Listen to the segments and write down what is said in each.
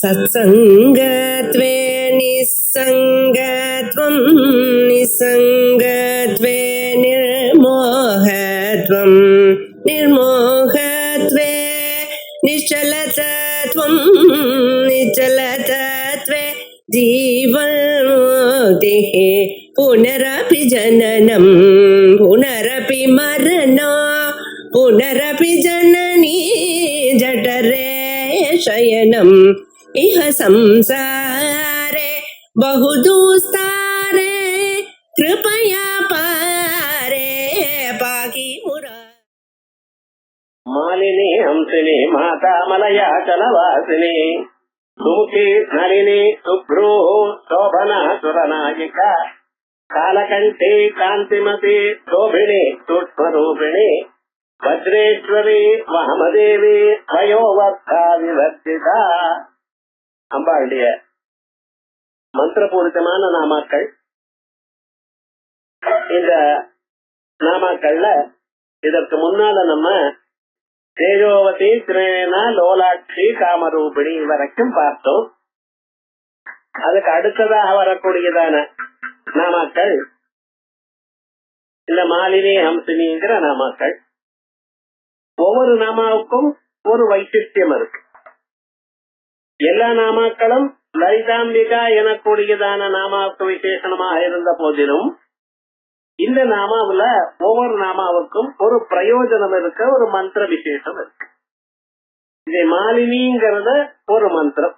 सत्सङ्गत्वे निस्सङ्गत्वं निस्सङ्गत्वे निर्मोहत्वं निर्मोहत्वे निश्चलतत्वं निश्चलतत्वे जीवन्मुक्तिः पुनरपि जननं पुनरपि मरणं पुनरपि जननी जठरे शयनम् इह संसारे बहुदुस्तारे कृपया पारे पाहि मुरा। मालिनी हंसिनी माता मलया चलवासिनी सुमुखी नलिनी शुभ्रू शोभना सुरनायिका कालकंठी कांतिमती शोभिनी सूक्ष्मरूपिणी भद्रेश्वरी वामदेवी वयोवर्धा विवर्तिता அம்பாளுடைய மந்திரபூரிதமான நாமாக்கள். இந்த நாமாக்கள்ல இதற்கு முன்னால நம்ம தேஜோவதி திரேனா லோலாட்சி காமரூபிணி வரைக்கும் பார்த்தோம். அதுக்கு அடுத்ததாக வரக்கூடியதான நாமாக்கள் இந்த மாலினி ஹம்சினிங்கிற நாமாக்கள். ஒவ்வொரு நாமாவுக்கும் ஒரு வைசிஷ்டியம் இருக்கு. எல்லா நாமாக்களும் லலிதாம்பிகா எனக்கூடியதான நாமாவுக்கு விசேஷமாக இருந்த போதிலும் இந்த நாமாவுல ஒவ்வொரு நாமாவுக்கும் ஒரு பிரயோஜனம் இருக்கு, ஒரு மந்திர விசேஷம் இருக்கு. இது மாலினிங்கிறத ஒரு மந்திரம்.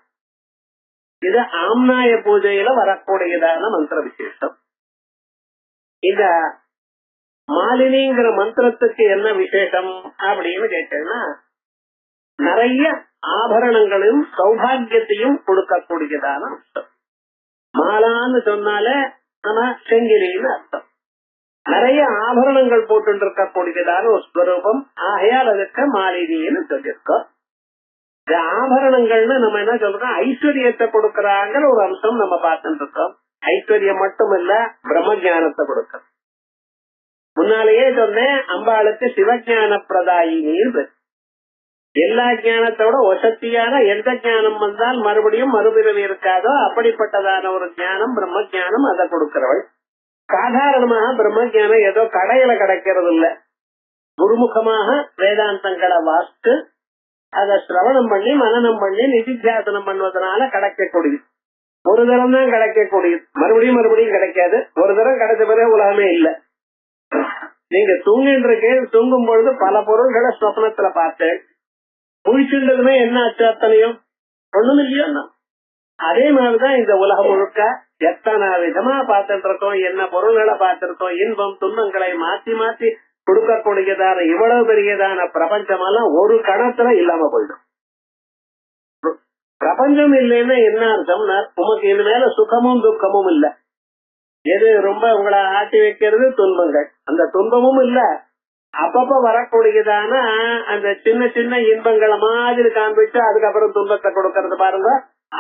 இது ஆம்நாய பூஜையில வரக்கூடியதான மந்திர விசேஷம். இந்த மாலினிங்கிற மந்திரத்துக்கு என்ன விசேஷம் அப்படின்னு கேட்டீங்கன்னா, நிறைய ஆபரணங்களையும் சௌபாகியத்தையும் கொடுக்கக்கூடியதான அர்த்தம். மாலான்னு சொன்னாலே நம்ம செங்கிலின்னு அர்த்தம். நிறைய ஆபரணங்கள் போட்டு இருக்கக்கூடியதான ஒரு ஸ்வரூபம். ஆகையால் அதுக்கு மாலினின்னு சொல்லியிருக்கோம். இந்த ஆபரணங்கள்னு நம்ம என்ன சொல்றோம், ஐஸ்வர்யத்தை கொடுக்கறாங்கிற ஒரு அம்சம் நம்ம பார்த்துட்டு இருக்கோம். ஐஸ்வர்யம் மட்டும் இல்ல, பிரம்ம ஜானத்தை கொடுக்க. முன்னாலேயே சொன்னேன், அம்பாளுக்கு சிவஞான பிரதாயினின்னு. எல்லா ஞானத்தோட வசத்தியான எந்த ஞானம் வந்தால் மறுபடியும் மறுபிறவி இருக்காதோ அப்படிப்பட்டதான ஒரு ஞானம் பிரம்ம ஜானம், அதை கொடுக்கிறவள். சாதாரணமாக பிரம்ம ஜானம் ஏதோ கடையில கிடைக்கிறது இல்ல. குருமுகமாக வேதாந்தங்களை வாசித்து அதை சிரவணம் பண்ணி மனனம் பண்ணி நிதித்தியாசனம் பண்ணுவதனால கிடைக்கக்கூடியது. ஒரு தரம் தான் கிடைக்கக்கூடியது, மறுபடியும் மறுபடியும் கிடைக்காது. ஒரு தரம் கிடைச்ச பிறகு உலகமே இல்லை. நீங்க தூங்கிட்டு தூங்கும் பொழுது பல பொருள்களை சொப்னத்துல பார்த்தேன். முழிச்சுன்றதுமே என்ன ஆச்சு, அத்தனையும் ஒண்ணும் இல்லையா? அதே மாதிரிதான் இந்த உலகம் முழுக்க எத்தனை விதமா பார்த்துட்டு இருக்கோம், என்ன பொருள்களை பார்த்திருக்கோம். இன்பம் துன்பங்களை மாத்தி மாத்தி கொடுக்கக்கூடியதான இவ்வளவு பெரியதான பிரபஞ்சமெல்லாம் ஒரு கணத்துல இல்லாம போயிடும். பிரபஞ்சம் இல்லைன்னா என்ன அர்த்தம்னா, உமக்கு இது மேல சுகமும் துக்கமும் இல்ல. எது ரொம்ப உங்களை ஆட்டி வைக்கிறது, துன்பங்கள். அந்த துன்பமும் இல்ல, அப்பப்ப வரக்கூடியதான அந்த சின்ன சின்ன இன்பங்களை மாதிரி காண்பிச்சு அதுக்கப்புறம் துன்பத்தை கொடுக்கறது பாருங்க,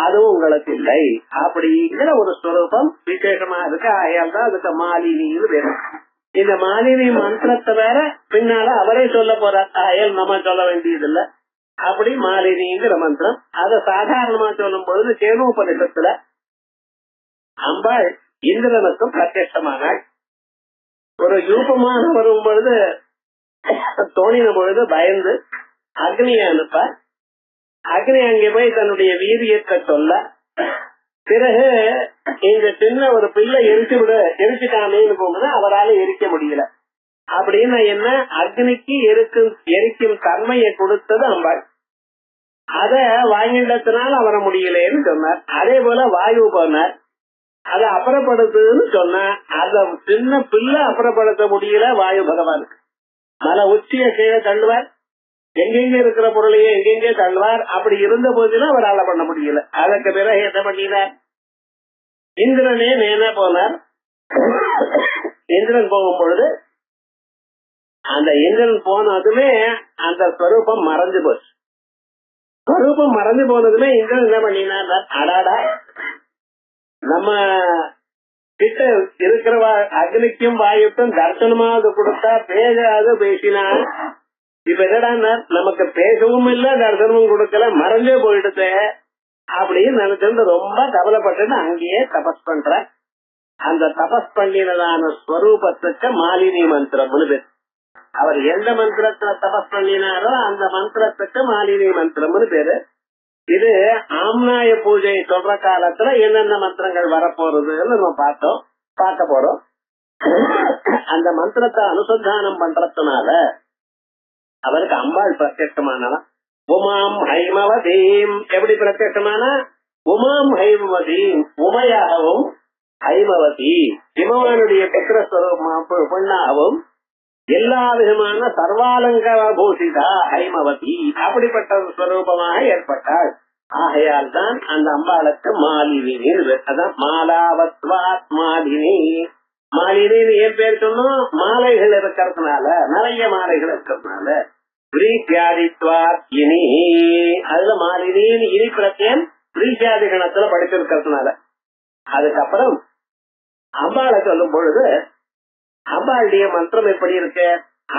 அதுவும் உங்களுக்கு இல்லை. அப்படிங்கிற ஒரு ஸ்வரூபம் விசேஷமா இருக்கு. ஆயால் தான் அதுக்கு மாலினின்னு வேணும். இந்த மாலினி மந்திரத்தை வேற பின்னால அவரே சொல்ல போறார், ஆயால் நம்ம சொல்ல வேண்டியது இல்ல. அப்படி மாலினிங்கிற மந்திரம் அதை சாதாரணமா சொல்லும் பொழுது கேனோபனிஷத்துல அம்பாள் இந்திரனுக்கும் பிரத்யட்சமானாள். ஒரு யூபமாக வரும் பொழுது தோணின பொழுது பயந்து அக்னியை அனுப்ப, அக்னி அங்கே போய் தன்னுடைய வீரியத்தை சொல்ல, பிறகு இந்த சின்ன ஒரு பிள்ளை எரிச்சுட்டானேன்னு போகும்போது அவரால் எரிக்க முடியல. அப்படின்னு என்ன, அக்னிக்கு எரிக்கும் தன்மையை கொடுத்தது அம்பாள். அத வாங்கிட்டதுனால அவர முடியலன்னு சொன்னார். அதே போல வாயு போனார், அதை அப்புறப்படுத்துன்னு சொன்ன, அத சின்ன பிள்ளை அப்புறப்படுத்த முடியல வாயு பகவானுக்கு. மலை உச்சிய கீழே தள்ளுவார், எங்கெங்க இருக்கிற பொருளையே எங்கெங்கே தள்ளுவார். அப்படி இருந்த போதிலும் அவரால் பண்ண முடியல. அதற்கு பிறகு என்ன பண்ணினார், இந்திரனே நேனா போனார். இந்திரன் போகும் பொழுது அந்த இந்திரன் போனதுமே அந்த ஸ்வரூபம் மறைஞ்சு போச்சு. ஸ்வரூபம் மறைஞ்சு போனதுமே இந்திரன் என்ன பண்ணினார், அடாடா நம்ம கிட்ட இருக்கிற அக்னிக்கும் வாயுக்கும் தர்சனமாவது கொடுத்தா பேசாது பேசினா, இப்ப என்னடா நமக்கு பேசவும் இல்ல தர்சனமும் கொடுக்கல, மறைஞ்சே போயிடுது. அப்படின்னு நினைச்சிருந்து ரொம்ப கவலைப்பட்டு அங்கேயே தபஸ் பண்ற. அந்த தபஸ் பண்ணினதான ஸ்வரூபத்துக்கு மாலினி மந்திரம்னு பேர். அவர் எந்த மந்திரத்துல தபஸ் பண்ணினாரோ அந்த மந்திரத்துக்கு மாலினி மந்திரம்னு பேரு. இது ஆம்நாய பூஜை சொல்ற காலத்துல என்னென்ன மந்திரங்கள் வரப்போறதுன்னு நம்ம பார்க்க போறோம். அந்த மந்திரத்தை அனுசந்தானம் பண்றதுனால அவருக்கு அம்பாள் பிரத்யட்சமானலாம். உமாம் ஹைமவதீம் எப்படி பிரத்யட்சமான? உமாம் ஹைமவதீம் உமையாகவும் ஹைமவதி ஹிமவானுடைய புத்திரஸ்வரூபமா பொண்ணாகவும் எல்லா விதமான சர்வாலங்கார பூஷிதா ஹைமவதி அப்படிப்பட்ட ஸ்வரூபமாக ஏற்பட்டாள். ஆகையால் தான் அந்த அம்பாளுக்கு மாலினி. அதான் மாலாவத்வாத் மாலினி. மாலினின்னு ஏன் பேர் சொன்னோம்? மாலைகள் இருக்கிறதுனால, நிறைய மாலைகள் இருக்கிறதுனால. இனி அதுல மாலினின்னு இனி பிரத்யம் பிரீஷாதி கணத்துல படிச்சிருக்கிறதுனால. அதுக்கப்புறம் அம்பாளை சொல்லும் பொழுது அம்பாளுடைய மந்திரம் எப்படி இருக்கு?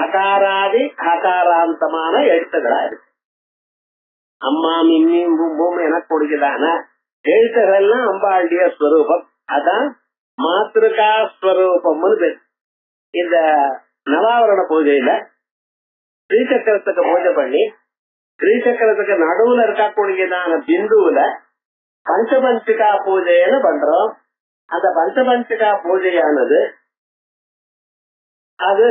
அகாராதி அகாராந்தமான எழுத்துகளா இருக்கு. அம்மா மின்னியும் பூம் என கொடுக்கிறான எழுத்துகள் எல்லாம் அம்பாளுடைய ஸ்வரூபம். அதான் மாத்திருக்கா ஸ்வரூபம்னு பேர். இந்த நவாவரண பூஜையில ஸ்ரீசக்கரத்துக்கு பூஜை பண்ணி ஸ்ரீசக்கரத்துக்கு நடுவுல இருக்கக்கூடியதான பிந்துவுல பஞ்சபஞ்சிகா பூஜைன்னு பண்றோம். அந்த பஞ்சபஞ்சிகா பூஜையானது அது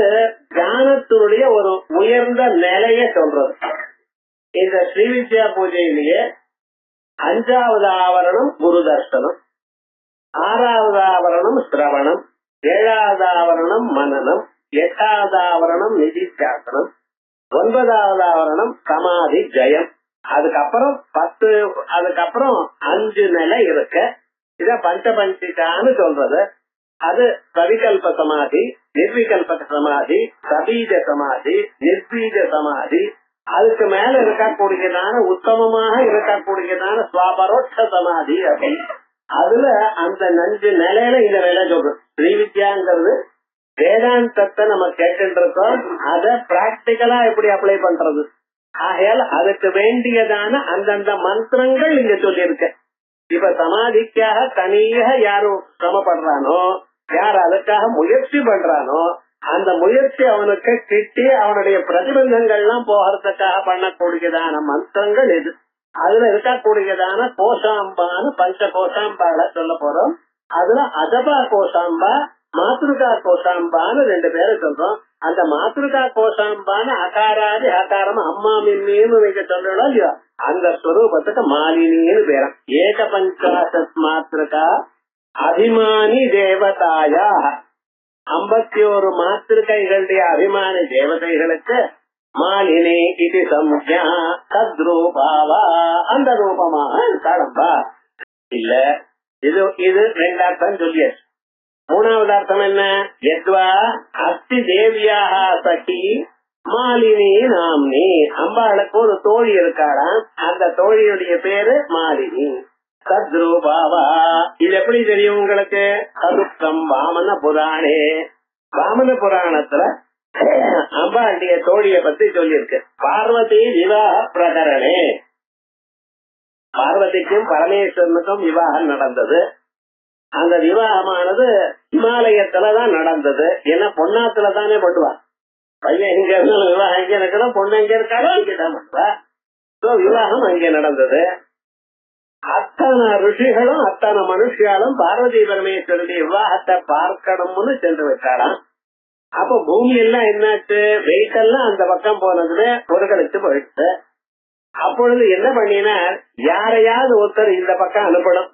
தியானத்தினுடைய ஒரு உயர்ந்த நிலைய சொல்றது. இந்த ஸ்ரீவித்யா பூஜையிலேயே 5வது ஆவரணம் குரு தர்சனம், 6வது ஆவரணம் சிரவணம், 7வது ஆவரணம் மனனம், 8வது ஆவரணம் நிதித்தியாசனம், 9வது ஆவரணம் சமாதி ஜெயம். அதுக்கப்புறம் 5 நிலை இருக்கு. இத பஞ்சபஞ்சிகான்னு சொல்றது. அது சவிகல்ப சமாதி, நிர்விகல்ப சமாதி, சபீஜ சமாதி, நிர்பீஜ சமாதி. அதுக்கு மேல இருக்கக்கூடியதான உத்தமமாக இருக்கக்கூடியதான சுவாபரோட்ச சமாதி அப்படின்னு. அதுல அந்த 5 நிலையில இந்த நிலை சொல்றோம். ஸ்ரீவித்யாங்கிறது வேதாந்தத்தை நம்ம கேட்டு இருக்கோம். அத பிராக்டிக்கலா எப்படி அப்ளை பண்றது? ஆகையால் அதுக்கு வேண்டியதான அந்தந்த மந்திரங்கள் இங்க சொல்லியிருக்க. இப்ப சமாதிக்காக தனியாக யாரும் சிரமப்படுறானோ, யார் அதுக்காக முயற்சி பண்றானோ, அந்த முயற்சி அவனுக்கு கிட்டி அவனுடைய பிரதிபந்தங்கள்லாம் போகிறதுக்காக பண்ணக்கூடியதான மந்திரங்கள் இது. அதுல இருக்கக்கூடியதான கோஷாம்பான்னு பஞ்ச கோஷாம்பால சொல்ல போறோம். அதுல அதபா கோஷாம்பா, மாத்ருகா கோஷாம்பான்னு 2 பேரை சொல்றோம். அந்த மாத்ருகா கோஷாம்பான்னு அகாராதி அகாரம் அம்மா மின்னின்னு நீங்க சொல்றோம் இல்லையா, அந்த ஸ்வரூபத்துக்கு மாலினின்னு பேரம். ஏக பஞ்சாசத் மாத்ருகா அபிமானி தேவதாயா 51 மாத்திருக்கைகளுடைய அபிமானி தேவதைகளுக்கு மாலினி இது சம்யா தத்ரூபாவா அந்த ரூபமாக இருக்காளம்பா. இல்ல இது 2 அர்த்தம் சொல்லியாச்சு. 3வது அர்த்தம் என்ன? எத்வா அஸ்தி தேவியாக சகி மாலினி நாம்னி. அம்பாளுக்கு ஒரு தோழி இருக்காளாம். அந்த தோழியுடைய பேரு மாலினி. தத்ரூபாவா இது எப்படி தெரியும் உங்களுக்கு? சதுக்கம் வாமன புராணே. வாமன புராணத்துல அம்பாளுடைய தோழிய பத்தி சொல்லியிருக்கு. பார்வதி விவாக பிரகரணே. பார்வதிக்கும் பரமேஸ்வரனுக்கும் விவாகம் நடந்தது. அந்த விவாகமானது இமாலயத்துலதான் நடந்தது. ஏன்னா பொன்னாத்துல தானே பண்ணுவா. பையன் இங்க இருந்தாலும் விவாகம் இங்க இருக்கணும், பொண்ணு எங்க இருக்காலும் அங்கேதான் பண்ணுவா. விவாகம் அங்கே நடந்தது. அத்தனை ரிஷிகளும் அத்தனை மனுஷியாலும் பார்வதி பரமேஸ்வரனுடைய விவாகத்தை பார்க்கணும்னு சென்று வச்சாலாம். அப்ப பூமி எல்லாம் என்னாச்சு? வெயிட் எல்லாம் அந்த பக்கம் போனதுல ஒரு கழிச்சு போயிடுச்சு. அப்பொழுது என்ன பண்ணினார்? யாரையாவது ஒருத்தர் இந்த பக்கம் அனுப்பணும்.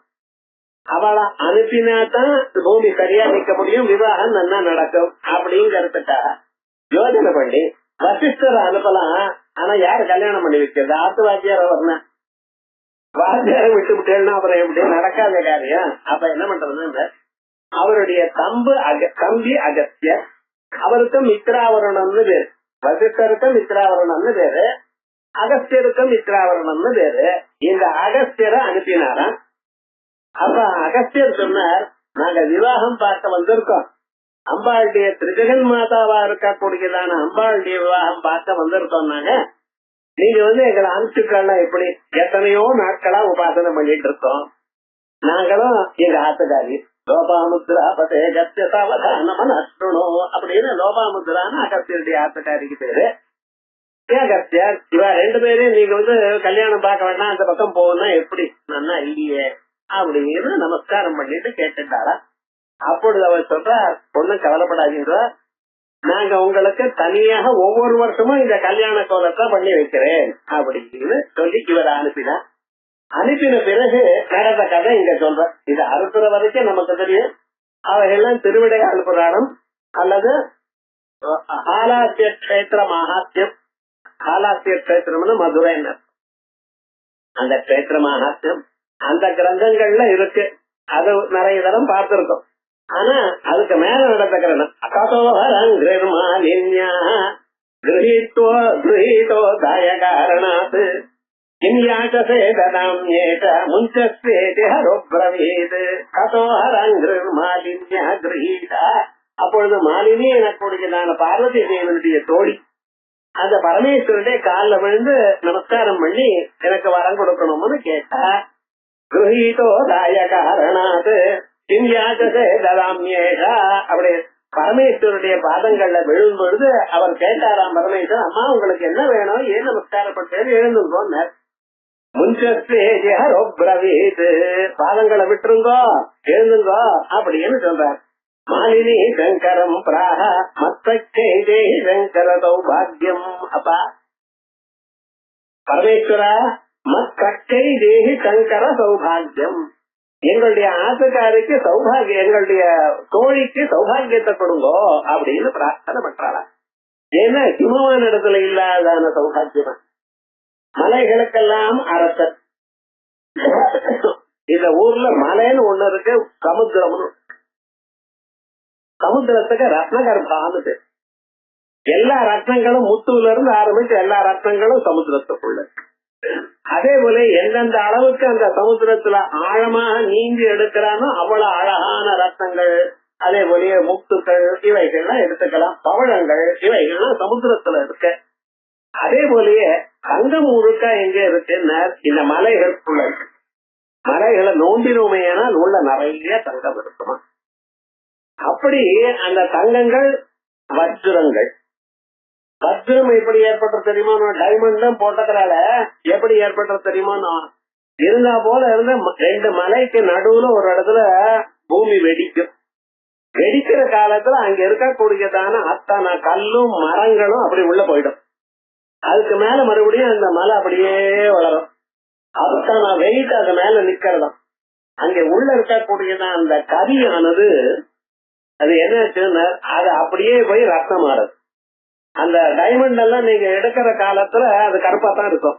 அவளை அனுப்பினாதான் பூமி சரியா நிக்க முடியும், விவாகம் நல்லா நடக்கும் அப்படிங்கறதுக்காக யோஜனை பண்ணி வசிஷ்டரை அனுப்பலாம். ஆனா யாரு கல்யாணம் பண்ணி வைக்கிறது? ஆத்து வாத்தியார வரணும். வாத்தியாரை விட்டு விட்டேன்னா அப்புறம் எப்படி? நடக்காத காரியம். அப்ப என்ன பண்றது? அவருடைய தம்பி அகஸ்தியர், அவருக்கும் மித்ராவரணம்னு பேரு. வசிஷ்டருக்கும் மித்ராவரணம்னு பேரு, அகஸ்தியருக்கும் மித்ராவரணம்னு பேரு. இந்த அகஸ்தியரை அனுப்பினாராம். அப்ப அகஸ்தியர் சொன்னார், நாங்க விவாகம் பார்க்க வந்திருக்கோம். அம்பாளுடைய திரிஜகன் மாதாவா இருக்கக்கூடியதான அம்பாளுடைய விவாகம் பார்க்க வந்திருக்கோம். நாங்க நீங்க எங்களை அனுப்பிச்சுக்கலாம் எப்படி? எத்தனையோ நாட்களா உபாசனை பண்ணிட்டு இருக்கோம். நாங்களும் எங்க ஆத்துக்காரி லோபாமுத்ரா பதே கத்திய சாவதானம் அஸ்ருணோ அப்படின்னு லோபாமுத்ரான்னு அகத்தியருடைய ஆத்துக்காரிக்கு பேரு. அகத்தியர் இவ ரெண்டு பேரையும் நீங்க கல்யாணம் பார்க்க வேண்டாம், அந்த பக்கம் போகணும்னா எப்படி? நன்னா இல்லையே அப்படின்னு நமஸ்காரம் பண்ணிட்டு கேட்டுட்டாளா. அப்பொழுது அவர் சொல்றா, ஒண்ணும் கவலைப்படாதீங்க, நாங்க உங்களுக்கு தனியாக ஒவ்வொரு வருஷமும் இந்த கல்யாண கோலத்தை பண்ணி வைக்கிறேன் அப்படின்னு சொல்லி இவர் அனுப்பினார். அனுப்பின பிறகு நடந்த கதை இங்க சொல்ற. இது அறுப்புற வரைக்கும் நமக்கு தெரியும். அவைகள்லாம் திருவிடையாள் புராணம் அல்லது ஆலாசிய கஷேத்திர மகாத்யம். ஆலாசிய கஷேத்திரம்னு மதுரைனர் அந்த கஷேத்திர மகாத்யம் அந்த கிரந்தங்கள்ல இருக்கு. அது நிறைய தரம் பார்த்திருக்கோம். ஆனா அதுக்கு மேல நடந்த கிரந்தம் அகதோஹரங்கிருமாலின்யா கிரஹீதோ தாய காரணாத் அப்பொழுது மாலினி எனக்கூடியதான பார்வதி தேவனுடைய தோழி அந்த பரமேஸ்வருடைய காலில் விழுந்து நமஸ்காரம் பண்ணி எனக்கு வரம் கொடுக்கணும்னு கேட்டா. கிரஹீதோ தாய காரணாத் அப்படி பரமேஸ்வருடைய பாதங்கள்ல விழும் பொழுது அவர் கேட்டாராம் பரமேஸ்வரன், அம்மா உங்களுக்கு என்ன வேணும், ஏன் நமஸ்காரப்பட்டேன்னு எழுந்துங்கோன்னார். முன்சஸ்வேஜரீத் பாதங்களை விட்டுருங்கோ, எழுந்துங்கோ அப்படின்னு சொல்றார். மாலினி சங்கரம் பிராக மத்தே சங்கர சௌபாகியம். அப்பா பரமேஸ்வரா மத்தே தேகி சங்கர சௌபாகியம், எங்களுடைய ஆசைக்காருக்கு சௌபாகியம், எங்களுடைய தோழிக்கு சௌபாகியத்தை கொடுங்கோ அப்படின்னு பிரார்த்தனை பண்றாளா. ஏன்னா ஹிமவான இடத்துல இல்லாதான சௌபாகியமா. மலைகளுக்கெல்லாம் அரசர். இந்த ஊர்ல மலைன்னு ஒண்ணு இருக்கு, சமுத்திரம்னு. சமுத்திரத்துக்கு ரத்னகர்பான்னு எல்லா ரத்னங்களும் முத்துல இருந்து ஆரம்பிச்சு எல்லா ரத்னங்களும் சமுத்திரத்துக்குள்ள. அதே போல எந்தெந்த அளவுக்கு அந்த சமுத்திரத்துல ஆழமாக நீந்தி எடுக்கிறானோ அவ்வளவு அழகான ரத்னங்கள், அதே போல முத்துக்கள் இவைகள்லாம் எடுத்துக்கலாம். பவழங்கள் இவைகள்லாம் சமுத்திரத்துல இருக்கு. அதே போலயே தங்கம் முழுக்க எங்க இருக்குன்னா இந்த மலைகளுக்குள்ள இருக்கு. மலைகளை நோண்டினோமையானால் உள்ள நிறைய தங்கம் இருக்குமா. அப்படி அந்த தங்கங்கள் வஜ்ரங்கள். வஜ்ரம் எப்படி ஏற்பட்டது தெரியுமா? டைமண்ட் போட்டதுனால எப்படி ஏற்பட்டது தெரியுமா? இருந்தா போல இருந்த ரெண்டு மலைக்கு நடுவுல ஒரு இடத்துல பூமி வெடிக்கும். வெடிக்கிற காலத்துல அங்க இருக்கக்கூடியதான அத்தனை கல்லும் மரங்களும் அப்படி உள்ள போயிடும். அதுக்கு மேல மறுபடியும் அந்த மலை அப்படியே வளரும். அத்தனை வெயிட் அது மேல நிக்கிறதாம். அங்க உள்ள இருக்கக்கூடியதான் அந்த கரியானது அது என்ன, அது அப்படியே போய் ரத்தம் மாறுது. அந்த டைமண்ட் எல்லாம் நீங்க எடுக்கிற காலத்துல அது கருப்பா தான் இருக்கும்.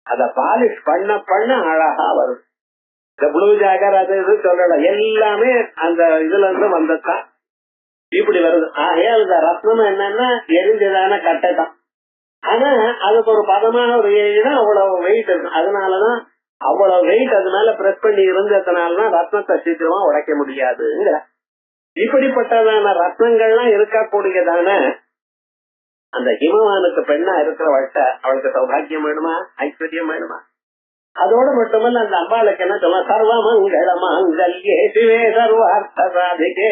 அத பாலிஷ் பண்ண பண்ண அழகா வரும். இந்த ப்ளூ ஜாகர் அது இது சொல்லல, எல்லாமே அந்த இதுல இருந்து வந்ததுதான் இப்படி வருது. ஆகையால் இந்த ரத்னம் என்னன்னா எரிஞ்சதான கட்டை தான். ஆனா அதுக்கு ஒரு பதமான ஒரு ஏரியா அவ்வளவு வெயிட் இருக்கு. அதனாலதான் அவ்வளவு வெயிட் அது மேல பிரஸ் பண்ணி இருந்ததுனாலதான் ரத்னத்தை சீக்கிரமா உடைக்க முடியாதுங்கிற. இப்படிப்பட்டதான ரத்னங்கள்லாம் இருக்கக்கூடியதான அந்த ஹிமவானுக்கு பெண்ணா இருக்கிறவள்கிட்ட அவளுக்கு சௌபாகியம் வேணுமா, ஐஸ்வர்யம் வேணுமா? அதோட மட்டுமல்ல அந்த அம்பாளுக்கு என்ன சொல்ல, சர்வமங்கள மாங்கல்யே சிவே சர்வார்த்த சாதிகே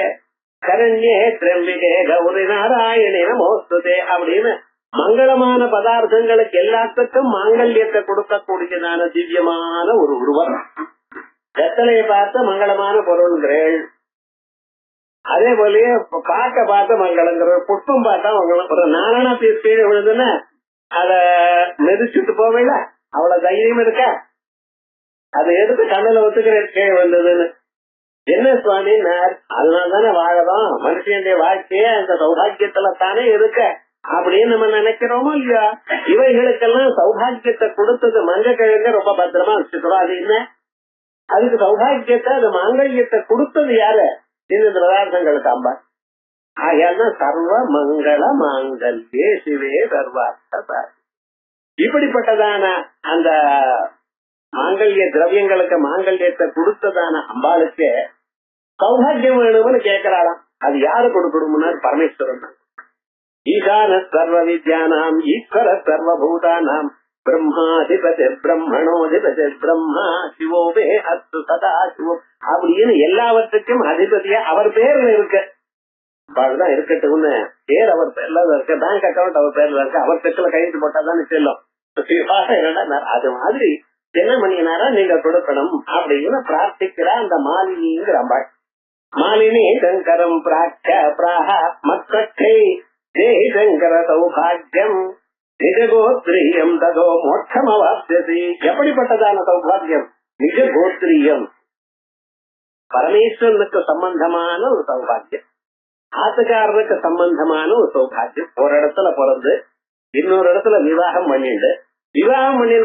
கரண்யே திரம்பிகே கௌரி நாராயணி நமோஸ்துதே அப்படின்னு மங்களமான பதார்த்தங்களுக்கு எல்லாத்துக்கும் மாங்கல்யத்தை கொடுக்கக்கூடியதான திவ்யமான ஒரு உருவம். வெத்தலையை பார்த்த மங்களமான பொருள்கள், அதே போலயே பார்த்த மங்களங்கிற புஷ்பம் பார்த்தா மங்களம். ஒரு நாராயண கீழே விழுதுன்னா அத மெதிச்சுட்டு போவேல, அவ்வளவு தைரியம் இருக்க. அதை எடுத்து கண்ணில ஒத்துக்கிற கீழே விழுந்ததுன்னு என்ன சுவாமி, அதனால்தானே வாழலாம். மனுஷனுடைய வாழ்க்கையே அந்த சௌபாகியத்துல தானே இருக்க அப்படின்னு நம்ம நினைக்கிறோமோ இல்லையா? இவைகளுக்கெல்லாம் சௌபாகியத்தை கொடுத்தது மஞ்ச கிழங்க ரொம்ப பத்திரமா வச்சுக்கிறோம். அது என்ன, அதுக்கு சௌபாகியத்தை அது மாங்கல்யத்தை கொடுத்தது யாரு? இந்த பதார்த்தங்களுக்கு அம்பா. ஆகையால் சர்வ மங்கள மாங்கல்யே சிவே சர்வார்த்த. இப்படிப்பட்டதான அந்த மாங்கல்ய திரவியங்களுக்கு மாங்கல்யத்தை கொடுத்ததான அம்பாளுக்கு சௌபாகியம் வேணும்னு கேட்கிறாளாம். அது யாரு கொடுக்கணும்னா பரமேஸ்வரன் தான். ஈசான சர்வ வித்யானாம் ஈஸ்வர சர்வபூதானாம் பிரம்மாதிபதி பிரம்மணோதிபதி பிரம்மா சிவோவே அஸ்து சதா சிவம் அப்படின்னு எல்லாவற்றுக்கும் அதிபதியா அவர் பேர்ல இருக்கு. தான் இருக்கட்டும்னு பேர் அவர் பேர்ல இருக்கு, பேங்க் அக்கௌண்ட் அவர் பேர்ல இருக்கு, அவர் செக்ல கையெழுத்து போட்டாதான் செல்லும். அது மாதிரி என்ன பண்ணினாரா நீங்க கொடுக்கணும் அப்படின்னு பிரார்த்திக்கிறா அந்த மாலினிங்கிற அம்பாள். மாலினி சங்கரம் பிராட்ச பிராஹ மத்ரக்கை தேஹி சங்கர சௌபாகியம் நிஜகோத்ரியம் ததோ மோட்சம் அவாப்யதி. எப்படிப்பட்டதான சௌபாகியம்? நிஜகோத்ரியம், பரமேஸ்வரனுக்கு சம்பந்தமான ஒரு சௌபாகியம், ஆத்துக்காரனுக்கு சம்பந்தமான ஒரு சௌபாகியம். ஒரு இடத்துல பிறந்து இன்னொரு இடத்துல விவாகம் பண்ணிட்டு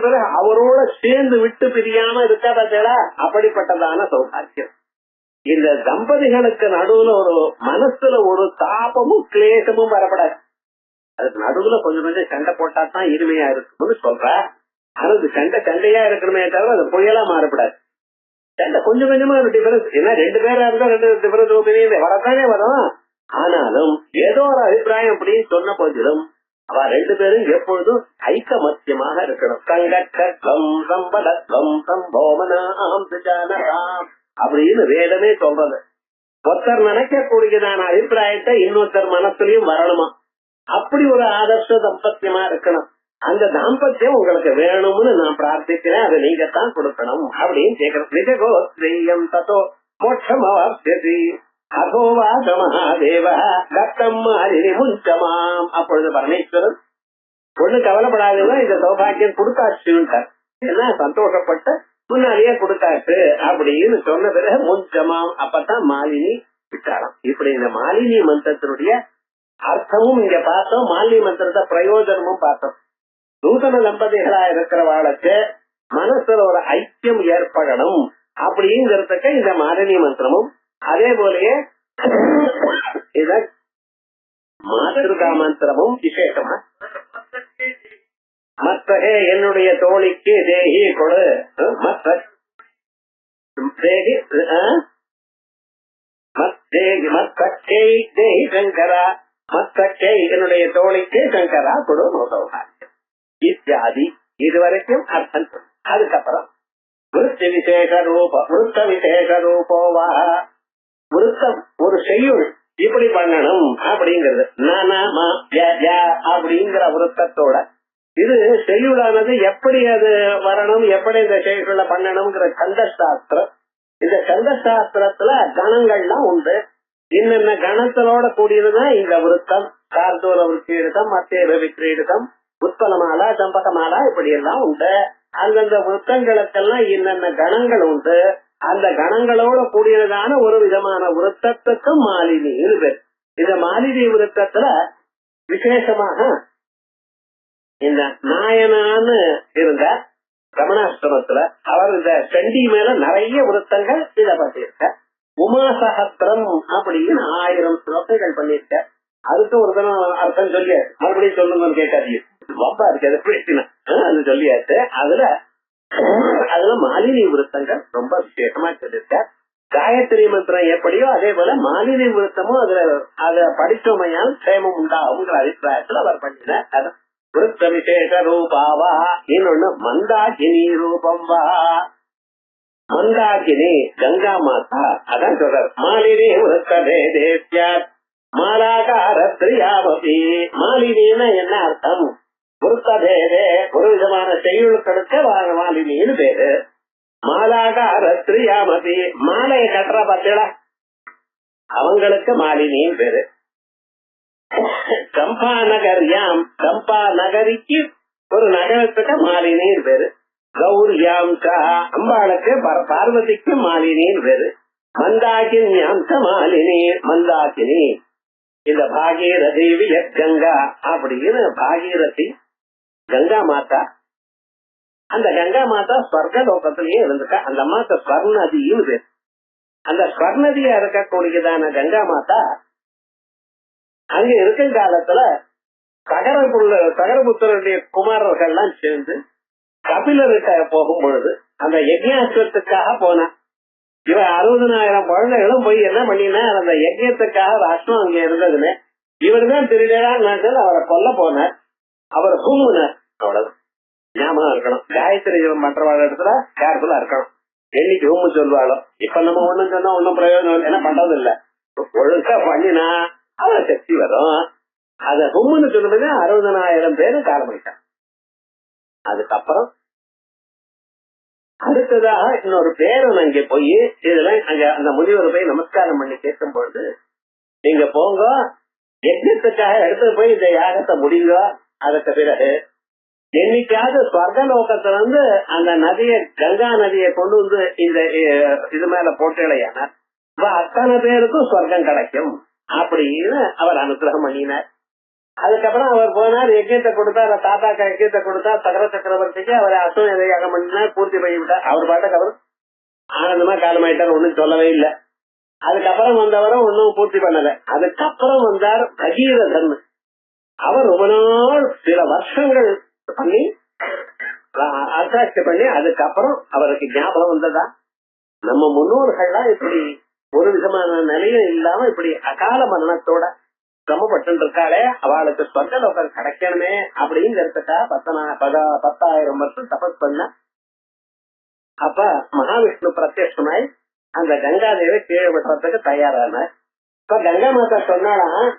பிறகு அவரோட சேர்ந்து விட்டு பிரியாம இருக்காதா, அப்படிப்பட்டதான சௌபாகியம். இந்த தம்பதிகளுக்கு நடுவுல ஒரு மனசுல ஒரு தாபமும் கிளேசமும் வரப்படாது. அதுக்கு நடுவுல கொஞ்சம் கொஞ்சம் சண்டை போட்டா தான் இனிமையா இருக்கும்னு சொல்ற. அது சண்டையா இருக்கணுமே தவிர அது புயலா மாறப்படாது. சண்டை கொஞ்சம் கொஞ்சமா ஒரு டிஃபரன்ஸ், ஏன்னா 2 பேரா இருந்தா 2 டிஃபரன்ஸ் ஒப்பீனியன் வரத்தானே வரும். ஆனாலும் ஏதோ ஒரு அபிப்பிராயம் அப்படின்னு சொன்ன போதிலும் அவ 2 பேரும் எப்பொழுதும் ஐக்கமத்தியமாக இருக்கணும். சங்கட்சம் சம்பதம் சம்போமனாம் அப்படின்னு வேதமே சொல்றது. ஒருத்தர் நினைக்கக்கூடியதான அபிப்பிராயத்தை இன்னொருத்தர் மனசுலயும் வரணுமா, அப்படி ஒரு ஆதர்ஷ தம்பத்தியமா இருக்கணும். அந்த தாம்பத்தியம் உங்களுக்கு வேணும்னு நான் பிரார்த்திக்கிறேன், அதை நீங்க தான் கொடுக்கணும் அப்படின்னு கேட்கிறேன். நிஜகோத்ரீயம் ததோ மோட்சம் அவாப்யதி அகோவாச மகாதேவ தத்தம் மாலினி முஞ்சமாம். அப்பொழுது பரமேஸ்வரன் ஒண்ணு கவலைப்படாதுன்னா இந்த சௌபாகியம் கொடுத்தாச்சுட்டார். ஏன்னா சந்தோஷப்பட்ட முன்னாலேயே கொடுத்தாச்சு அப்படின்னு சொன்ன பிறகு முஞ்சமாம், அப்பதான் மாலினி விட்டாளாம். இப்படி இந்த மாலினி மந்திரத்தினுடைய அர்த்தமும் இங்க பார்த்தோம், மாலினி மந்திரத்தை பிரயோஜனமும் பார்த்தோம். நூதன தம்பதிகளா இருக்கிறவாளுக்கு மனசுல ஒரு ஐக்கியம் ஏற்படணும் அப்படிங்கிறதுக்கு இந்த மாலினி மந்திரமும், அதே போலயே இத மாதா மந்திரமும் விசேஷமா மத்தகே என்னுடைய தோழிக்கு தேகி கொடு, தேகி சங்கரா மத்தகை என்னுடைய தோழிக்கு சங்கரா கொடு இத்தியாதி இதுவரைக்கும் அர்த்தம். அதுக்கப்புறம் விருத்த விசேஷ ரூப விருத்த விசேஷ ரூபோவா, விருத்தம் ஒரு செய்யுள் இப்படி பண்ணணும் அப்படிங்கிறது அப்படிங்கிற விருத்தத்தோட இது செய்யுளானது எப்படி அது வரணும், எப்படி இந்த செய்யுள பண்ணணும்ங்கிற சந்தசாஸ்திரம். இந்த சந்தசாஸ்திரத்துல கணங்கள்லாம் உண்டு. என்னென்ன கணத்தலோட கூடியதுதான் இந்த விருத்தம். கார்தூல விருத்தீடுதம், மத்திய விக்ரீடுதம், உத்பலமாலா சம்பகமாலா இப்படி எல்லாம் உண்டு. அந்தந்த விருத்தங்களுக்கெல்லாம் என்னென்ன கணங்கள் உண்டு, அந்த கணங்களோட கூடியதான ஒரு விதமான விருத்தத்துக்கு மாலினி பேர். இந்த மாலினி விருத்தத்துல விசேஷமாக இந்த நாயனான்னு இருந்த ரமணாசிரமத்துல அவர் இந்த சண்டி மேல நிறைய விருத்தங்கள் இதை பண்ணிருக்க. உமாசகத்திரம் அப்படின்னு 1000 ஸ்லோகங்கள் பண்ணிருக்க. அதுக்கு ஒரு தினம் அர்த்தம் சொல்லிய மறுபடியும் சொல்லுங்கன்னு கேட்காதீங்க, வம்பா இருக்கு அதை பேசினா அது சொல்லியாச்சு. அதுல மாலினி விருத்தங்கள் ரொம்ப விசேஷமா சொல்லிருக்க. காயத்ரி மந்திரம் எப்படியோ அதே போல மாலினி விருத்தமும் அதுல அத படிச்சோமையால் சேமம் உண்டாகுங்கிற அபிப்பிராயத்துல அவர் பண்ணினார். விருத்த விசேஷ ரூபாவா, இன்னொன்னு மந்தாகினி ரூபம் வா. மந்தாகினி கங்கா மாதா, அதான் சொல்றார். மாலினி விருத்தே மாலாகாரத்ரியாவபி. மாலினின்னா என்ன அர்த்தம்? விருத்தபேதே ஒரு விதமான செய்யுளுக்களுக்கு மாலினின்னு பேரு. மாலாகாரத்ரியாமபி மாலையை கட்டுற பத்தியடா அவங்களுக்கு மாலினின்னு பேரு. சம்பா நகர்யாம், சம்பா நகரிக்கு ஒரு நகரத்துக்கு மாலினின்னு பேரு. கௌரியாம் அம்பாளுக்கு பார்வதிக்கு மாலினின்னு பேரு. மந்தாகின்யாம் மாலினி மந்தாகினி. இந்த பாகீரதி கங்கா அப்படின்னு பாகீரதி கங்கா மாதா. அந்த கங்கா மாதா ஸ்வர்க லோகத்திலேயே இருந்துட்டா. அந்த அம்மாக்கு ஸ்வர்ணதின்னு பேரு. அந்த ஸ்வர்ணதியா இருக்கக்கூடியதான கங்கா மாதா அங்க இருக்கும் காலத்துல சகரபுத்தருடைய குமாரர்கள் எல்லாம் சேர்ந்து கபிலருக்க போகும் பொழுது அந்த யஜ்ஞாஸ்வரத்துக்காக போனா. இவன் 60,000 குழந்தைகளும் போய் என்ன பண்ணினா அந்த யஜ்யத்துக்காக ராஷ்டிரம் அங்க இருந்ததுன்னு இவர் தான் திருடா அவரை கொல்ல போனார். அவர் ஹூமுனார். அவ்வளவு ஞாபகம் இருக்கணும். காயத்ரி ஜபம் பண்றவாழ இடத்துல கேர்ஃபுல்லா இருக்கணும். என்னைக்கு ஹோம் சொல்லுவாளோ. இப்ப நம்ம ஒண்ணும் சொன்னா ஒன்னும் பிரயோஜனம் என்ன பண்றது இல்ல. ஒழுங்கா பண்ணினா அவ சக்தி வரும். அத ஹோம்னு சொல்லும்போது 60,000 பேரு காலமாயிட்டான். அதுக்கப்புறம் அடுத்ததாக இன்னொரு பேரன் அங்க போய் இதெல்லாம் அங்க அந்த முதியோர் போய் நமஸ்காரம் பண்ணி கேட்கும் பொழுது, நீங்க போங்க யஜ்னத்துக்காக எடுத்து போய் இந்த யாகத்தை முடிங்க. அதுக்கு பிறகு என்னைக்காவது ஸ்வர்கலோகத்துல வந்து அந்த நதியை கங்கா நதியை கொண்டு வந்து இந்த இது மேல போட்டேலையான அத்தனை பேருக்கும் சொர்க்கம் கிடைக்கும் அப்படின்னு அவர் அனுகிரகம் பண்ணினார். அதுக்கப்புறம் அவர் போனார், யஜ்யத்தை கொடுத்தார், தாத்தாக்கா யஜ்யத்தை கொடுத்தார், சகர சக்கரவர்த்திக்கு அவர் அசோம் யாகம் பண்ணினார், பூர்த்தி பண்ணிவிட்டார். அவர் பாட்டுக்கு அவர் ஆனந்தமா காலமாயிட்டார், ஒன்னும் சொல்லவே இல்லை. அதுக்கப்புறம் வந்தவரும் ஒன்னும் பூர்த்தி பண்ணல. அதுக்கப்புறம் வந்தார் பகீரதன். அவர் ரொம்ப நாள் சில வருஷங்கள் பண்ணி அட்ராக்ட் பண்ணி அதுக்கப்புறம் அவருக்கு ஞாபகம் வந்ததா நம்ம முன்னோர்கள்லாம் இப்படி ஒரு விதமான நிலையும் இல்லாம இப்படி அகால மரணத்தோட சிரமப்பட்டு இருக்காளே, அவளுக்கு சொர்க்கலோகம் கிடைக்கணுமே அப்படிங்கறதுக்காக 10,000 வருஷம் தபஸ் பண்ண. அப்ப மகாவிஷ்ணு பிரத்யட்சமாய் அந்த கங்காதேவி கீழே விடுறதுக்கு தயாரான. இப்ப கங்கா மாதா சொன்னாலாம்,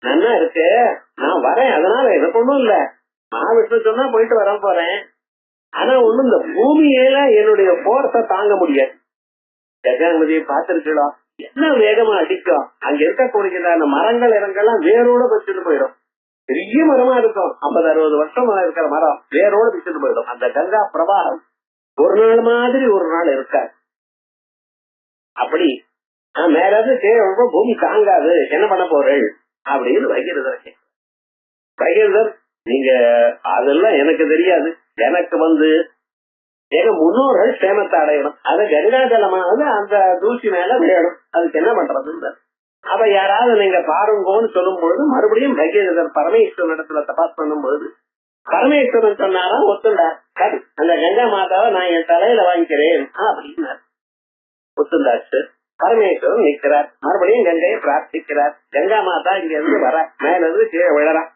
நல்லா இருக்கு, நான் வரேன், அதனால எனக்கு ஒண்ணும் இல்ல, மகாவிஷ்ணு சொன்னா போயிட்டு வர போறேன். ஆனா ஒண்ணு இந்த பூமியில என்னுடைய போர்ஸ தாங்க முடியாது. கங்காநதியை பார்த்திருக்கலாம், என்ன வேகமா அடிக்கும். அங்க இருக்கக்கூடிய அந்த மரங்கள் இடங்கள்லாம் வேரோட வச்சுட்டு போயிடும். பெரிய மரமா இருக்கும், 50-60 வருஷமா இருக்கிற மரம் வேரோட வச்சுட்டு போயிடும். அந்த கங்கா பிரவாகம் ஒரு நாள் மாதிரி ஒரு நாள் இருக்காது. அப்படி மேலாவது கீழே பூமி தாங்காது, என்ன பண்ண போறேன் அப்படின்னு பகீரதர் நீங்க அதெல்லாம் எனக்கு தெரியாது, எனக்கு வந்து எங்க முன்னோர்கள் சேமத்தை அடையணும், அது கங்கா ஜலமானது அந்த தூசி மேல விளையாடும், அதுக்கு என்ன பண்றது. அப்ப யாராவது நீங்க பாருங்கன்னு சொல்லும் பொழுது மறுபடியும் பகீரதர் பரமேஸ்வரன் இடத்துல தபாஸ் பண்ணும் பொழுது பரமேஸ்வரன் சொன்னாரா, ஒத்துண்டார், அந்த கங்கா மாதாவை நான் என் தலையில வாங்கிக்கிறேன் அப்படின்னார். ஒத்துண்டாச்சு. பரமேஸ்வரன் நிற்கிறார், மறுபடியும் கங்கையை பிரார்த்திக்கிறார். கங்கா மாதா இங்க இருந்து வர, மேல இருந்து கீழே விழறான்.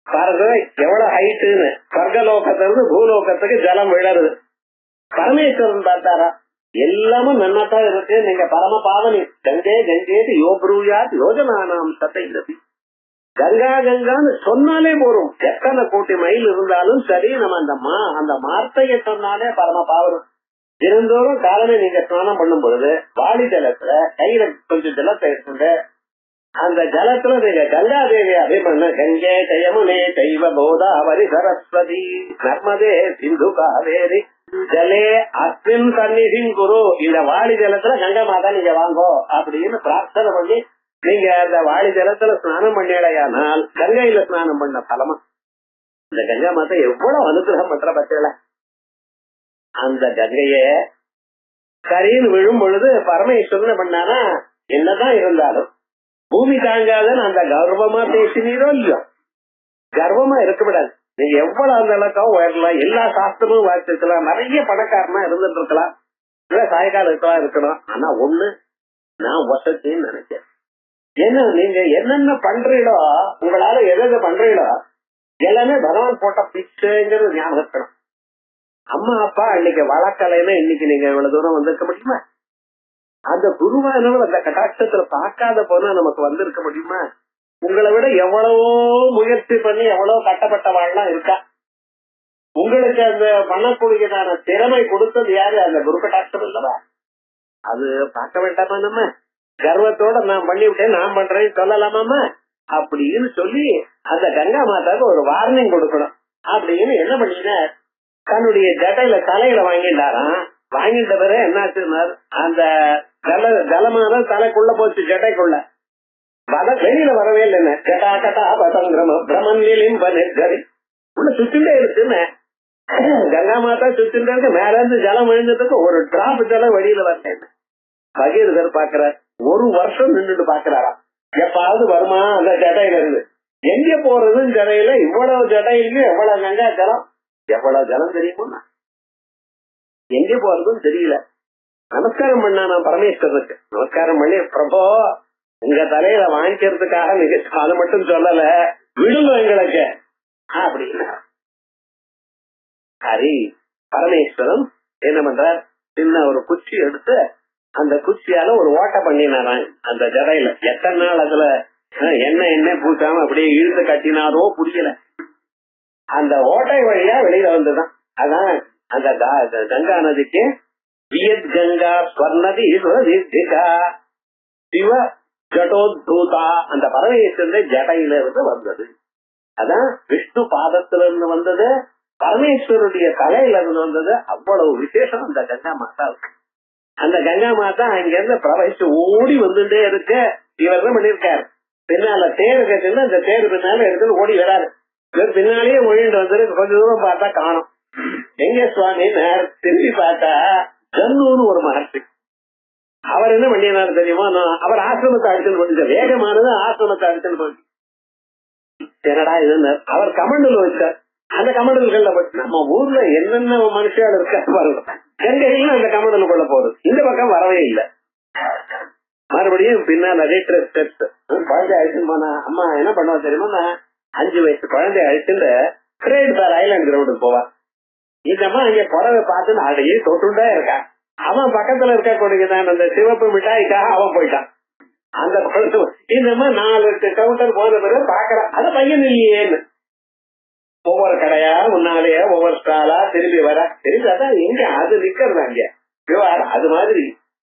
பாருங்க எவ்வளவு ஹைட்டுன்னு. சொர்க்கலோகத்திலிருந்து பூலோகத்துக்கு ஜலம் விழருது. பரமேஸ்வரன் பார்த்தாரா, எல்லாமும் நன்னாத்தான் இருக்கு, நீங்க பரம பாவனி, கங்கே கங்கேது யோபுரூயாத் யோஜனானாம் சதையிலதி. கங்கா கங்கான்னு சொன்னாலே போறோம், எத்தனை கோடி மைல் இருந்தாலும் சரி, நம்ம அந்த வார்த்தையை சொன்னாலே பரம பாவனம். தினந்தோறும் காலமே நீங்க ஸ்நானம் பண்ணும் பொழுது வாடி ஜலத்துல கையில கொஞ்சம் ஜலத்தை எடுத்துட்டு அந்த ஜலத்துல நீங்க கங்கா தேவி அபிமன்ன கங்கே ஜயமுனே தெய்வ கோதாவரி சரஸ்வதி நர்மதே சிந்து காவேரி ஜலே அஸ்மின் சந்நிதின் குரு. இந்த வாடி ஜலத்துல கங்கா மாதா நீங்க வாங்கோ அப்படின்னு பிரார்த்தனை பண்ணி நீங்க அந்த வாடி ஜலத்துல ஸ்நானம் பண்ணிடையானால் கங்கையில ஸ்நானம் பண்ண பலமா. இந்த கங்கா மாதா எவ்வளவு அனுகிரகம் பண்ற பட்சல. அந்த கங்கைய கரையில் விழும் பொழுது பரமேஸ்வரன் பண்ணானா, என்னதான் இருந்தாலும் பூமி தாங்காதன்னு அந்த கர்வமா பேசினீரோ இல்லையோ, கர்வமா இருக்கக்கூடாது. நீங்க எவ்வளவு அந்த அளவுக்காக உயரலாம், எல்லா சாஸ்திரமும் வாசிக்கலாம், நிறைய பணக்காரனா இருந்துட்டு இருக்கலாம், இல்ல சாயக்காலத்துலாம் இருக்கணும். ஆனா ஒண்ணு நான் வசத்தின்னு நினைச்சேன். ஏன்னா நீங்க என்னென்ன பண்றீங்களோ, உங்களால எதை பண்றீங்களோ எல்லாமே பகவான் போட்ட பிச்சைங்கிறது ஞாபகம் இருக்கணும். அம்மா அப்பா அன்னைக்கு வளர்க்கலைன்னா இன்னைக்கு நீங்க இவ்வளவு தூரம் வந்திருக்க முடியுமா? அந்த குருவானவர் அந்த கட்டாட்சத்துல பார்க்காத போனா நமக்கு வந்திருக்க முடியுமா? உங்களை விட எவ்வளவோ முயற்சி பண்ணி எவ்வளவு கட்டப்பட்ட வாழ்லாம் இருக்கா. உங்களுக்கு அந்த பண்ணக்கூடியதான திறமை கொடுத்தது யாரு? அந்த குரு கட்டாட்சம் இல்லவா? அது பார்க்க வேண்டாமா? நம்ம கர்வத்தோட நான் பண்ணிவிட்டேன், நான் பண்றேன்னு சொல்லலாமாமா அப்படின்னு சொல்லி அந்த கங்கா மாதாவுக்கு ஒரு வார்னிங் கொடுக்கணும் அப்படின்னு என்ன பண்ணின, தன்னுடைய ஜட்டையில தலையில வாங்கிட்டாராம். வாங்கிட்ட பிறகு என்னாச்சுன்னா அந்த ஜலமான தலைக்குள்ள போச்சு, ஜட்டைக்குள்ள வெளியில வரவே இல்லைன்னு ஜட்டா கட்டா பதங்கிரம பிரமன்லிம் பனி உள்ள சுத்திண்டே இருக்குன்னு கங்கா மாதா சுத்திண்டே இருக்கு. மேல இருந்து ஜலம் விழுந்ததுக்கு ஒரு டிராப் ஜலம் வெளியில வரலன்னு பகீரதர் பாக்குறார். 1 வருஷம் நின்றுட்டு பாக்குறாரா, எப்பாவது வருமா அந்த ஜடையில இருந்து. எங்க போறதுன்னு ஜடையில இவ்வளவு ஜடையிலும் எவ்வளவு கங்கா ஜலம், எவ்வளவு ஜலம் தெரியுமா, எங்க போறதுன்னு தெரியல. நமஸ்காரம் பண்ணா நான் பரமேஸ்வரனுக்கு நமஸ்காரம் பண்ணி, பிரபோ உங்க தலையில வாங்கிக்கிறதுக்காக நீங்க அதை மட்டும் சொல்லல, விடுங்க எங்களுக்கு அப்படின்னா ஹரி பரமேஸ்வரன் என்ன பண்றார், சின்ன ஒரு குச்சி எடுத்து அந்த குச்சியால ஒரு ஓட்டை பண்ணினாராம் அந்த ஜடையில. எத்தனை நாள் அதுல எண்ணெய் பூசாம அப்படியே இழுத்து கட்டினாரோ புரியல. அந்த ஓட்டை வழியா வெளியில வந்துதான். அதான் அந்த கங்கா நதிக்கு வியத் கங்கா ஸ்வர்ணதி சிவ ஜடோத்தூதா, அந்த பரமேஸ்வரன் ஜடையில இருந்து வந்தது. அதான் விஷ்ணு பாதத்திலிருந்து வந்தது, பரமேஸ்வருடைய தலையில இருந்து வந்தது. அவ்வளவு விசேஷம் அந்த கங்கா மாதா இருக்கு. அந்த கங்கா மாதா அங்க இருந்து பிரவகிச்சு ஓடி வந்துட்டே இருக்கு. இவர் தான் பண்ணிருக்காரு, பின்னால தேர் கட்டினா அந்த தேர் பின்னால எடுத்து ஓடி வராரு. இவர் பின்னாலேயே ஒழிண்டு வந்துருக்கு. கொஞ்ச தூரம் பார்த்தா காணும். எங்க சுவாமி திரும்பி பார்த்தா ஜன்னூன்னு ஒரு மகர்ஷி. அவர் என்ன பண்ணினாரு தெரியுமா, அவர் ஆசிரமத்தை அடிச்சுன்னு போயிட்டு, வேகமானது ஆசிரமத்தை அடிச்சுன்னு போயிட்டு, என்னடா இது அவர் கமண்டல் வச்சார். அந்த கமண்டல்கள்ல போயிட்டு நம்ம ஊர்ல என்னென்ன மனுஷால் இருக்கா பாருங்க, கங்கையிலும் அந்த கமண்டலுக்குள்ள போகுது. இந்த பக்கம் வரவே இல்லை. மறுபடியும் பின்னால் குழந்தை அழிச்சுன்னு போனா அம்மா என்ன பண்ணுவா தெரியுமா, நான் 5 வயசு குழந்தை அழிச்சுட்டு கிரேட் பேர் ஐலாண்ட் கிரவுண்டுக்கு போவா. இந்த அம்மா அங்க புடவை பார்த்து அதையே தொட்டுண்டே இருக்கா. அவன் பக்கத்துல இருக்க கூடியதான் அந்த சிவப்பு மிட்டாய்க்காக அவன் போயிட்டான். அந்த குழந்தை இந்த அம்மா 4 கவுண்டர் போன பிறகு பாக்குறான், அது பையன் இல்லையேன்னு. ஒவ்வொரு கடையா முன்னாலேயே ஒவ்வொரு ஸ்டாலா திரும்பி வர, திரும்பி அதான் எங்க அது நிக்கிறது அங்க விவகாரம். அது மாதிரி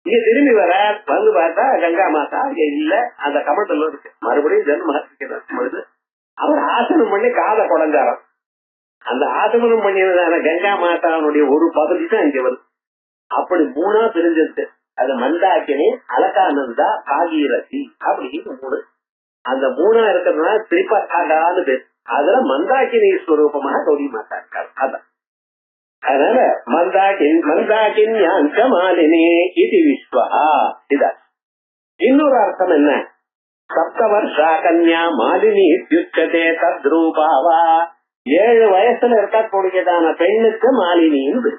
இங்க திரும்பி வர வந்து பார்த்தா கங்கா மாதா இங்க இல்ல, அந்த கமண்டல் இருக்கு. மறுபடியும் ஜென்ம அவர் ஆசனம் பண்ணி காதை குடஞ்சாரம். அந்த ஆசமனம் பண்ணியதான கங்கா மாதாவுடைய ஒரு பகுதி தான் இங்க வருது. அப்படி 3 பிரிஞ்சிருக்கு. அது மந்தாக்கினி, அலகானந்தா, பாகீரதி அப்படின்னு 3. அந்த 3 இருக்கிறதுனால திரிபதாகான்னு பேர். அதுல மந்தாக்கினி ஸ்வரூபமாக கௌரி மாதா இருக்காரு. அதான் அதனால மந்தாக்கின்யாஞ்ச மாலினி இது விஸ்வா. இதா இன்னொரு அர்த்தம் என்ன, சப்தவர்ஷா கன்யா மாலினி யுச்சதே தத்ரூபாவா. 7 வயசுல இருக்கக்கூடியதான பெண்ணுக்கு மாலினின்னு.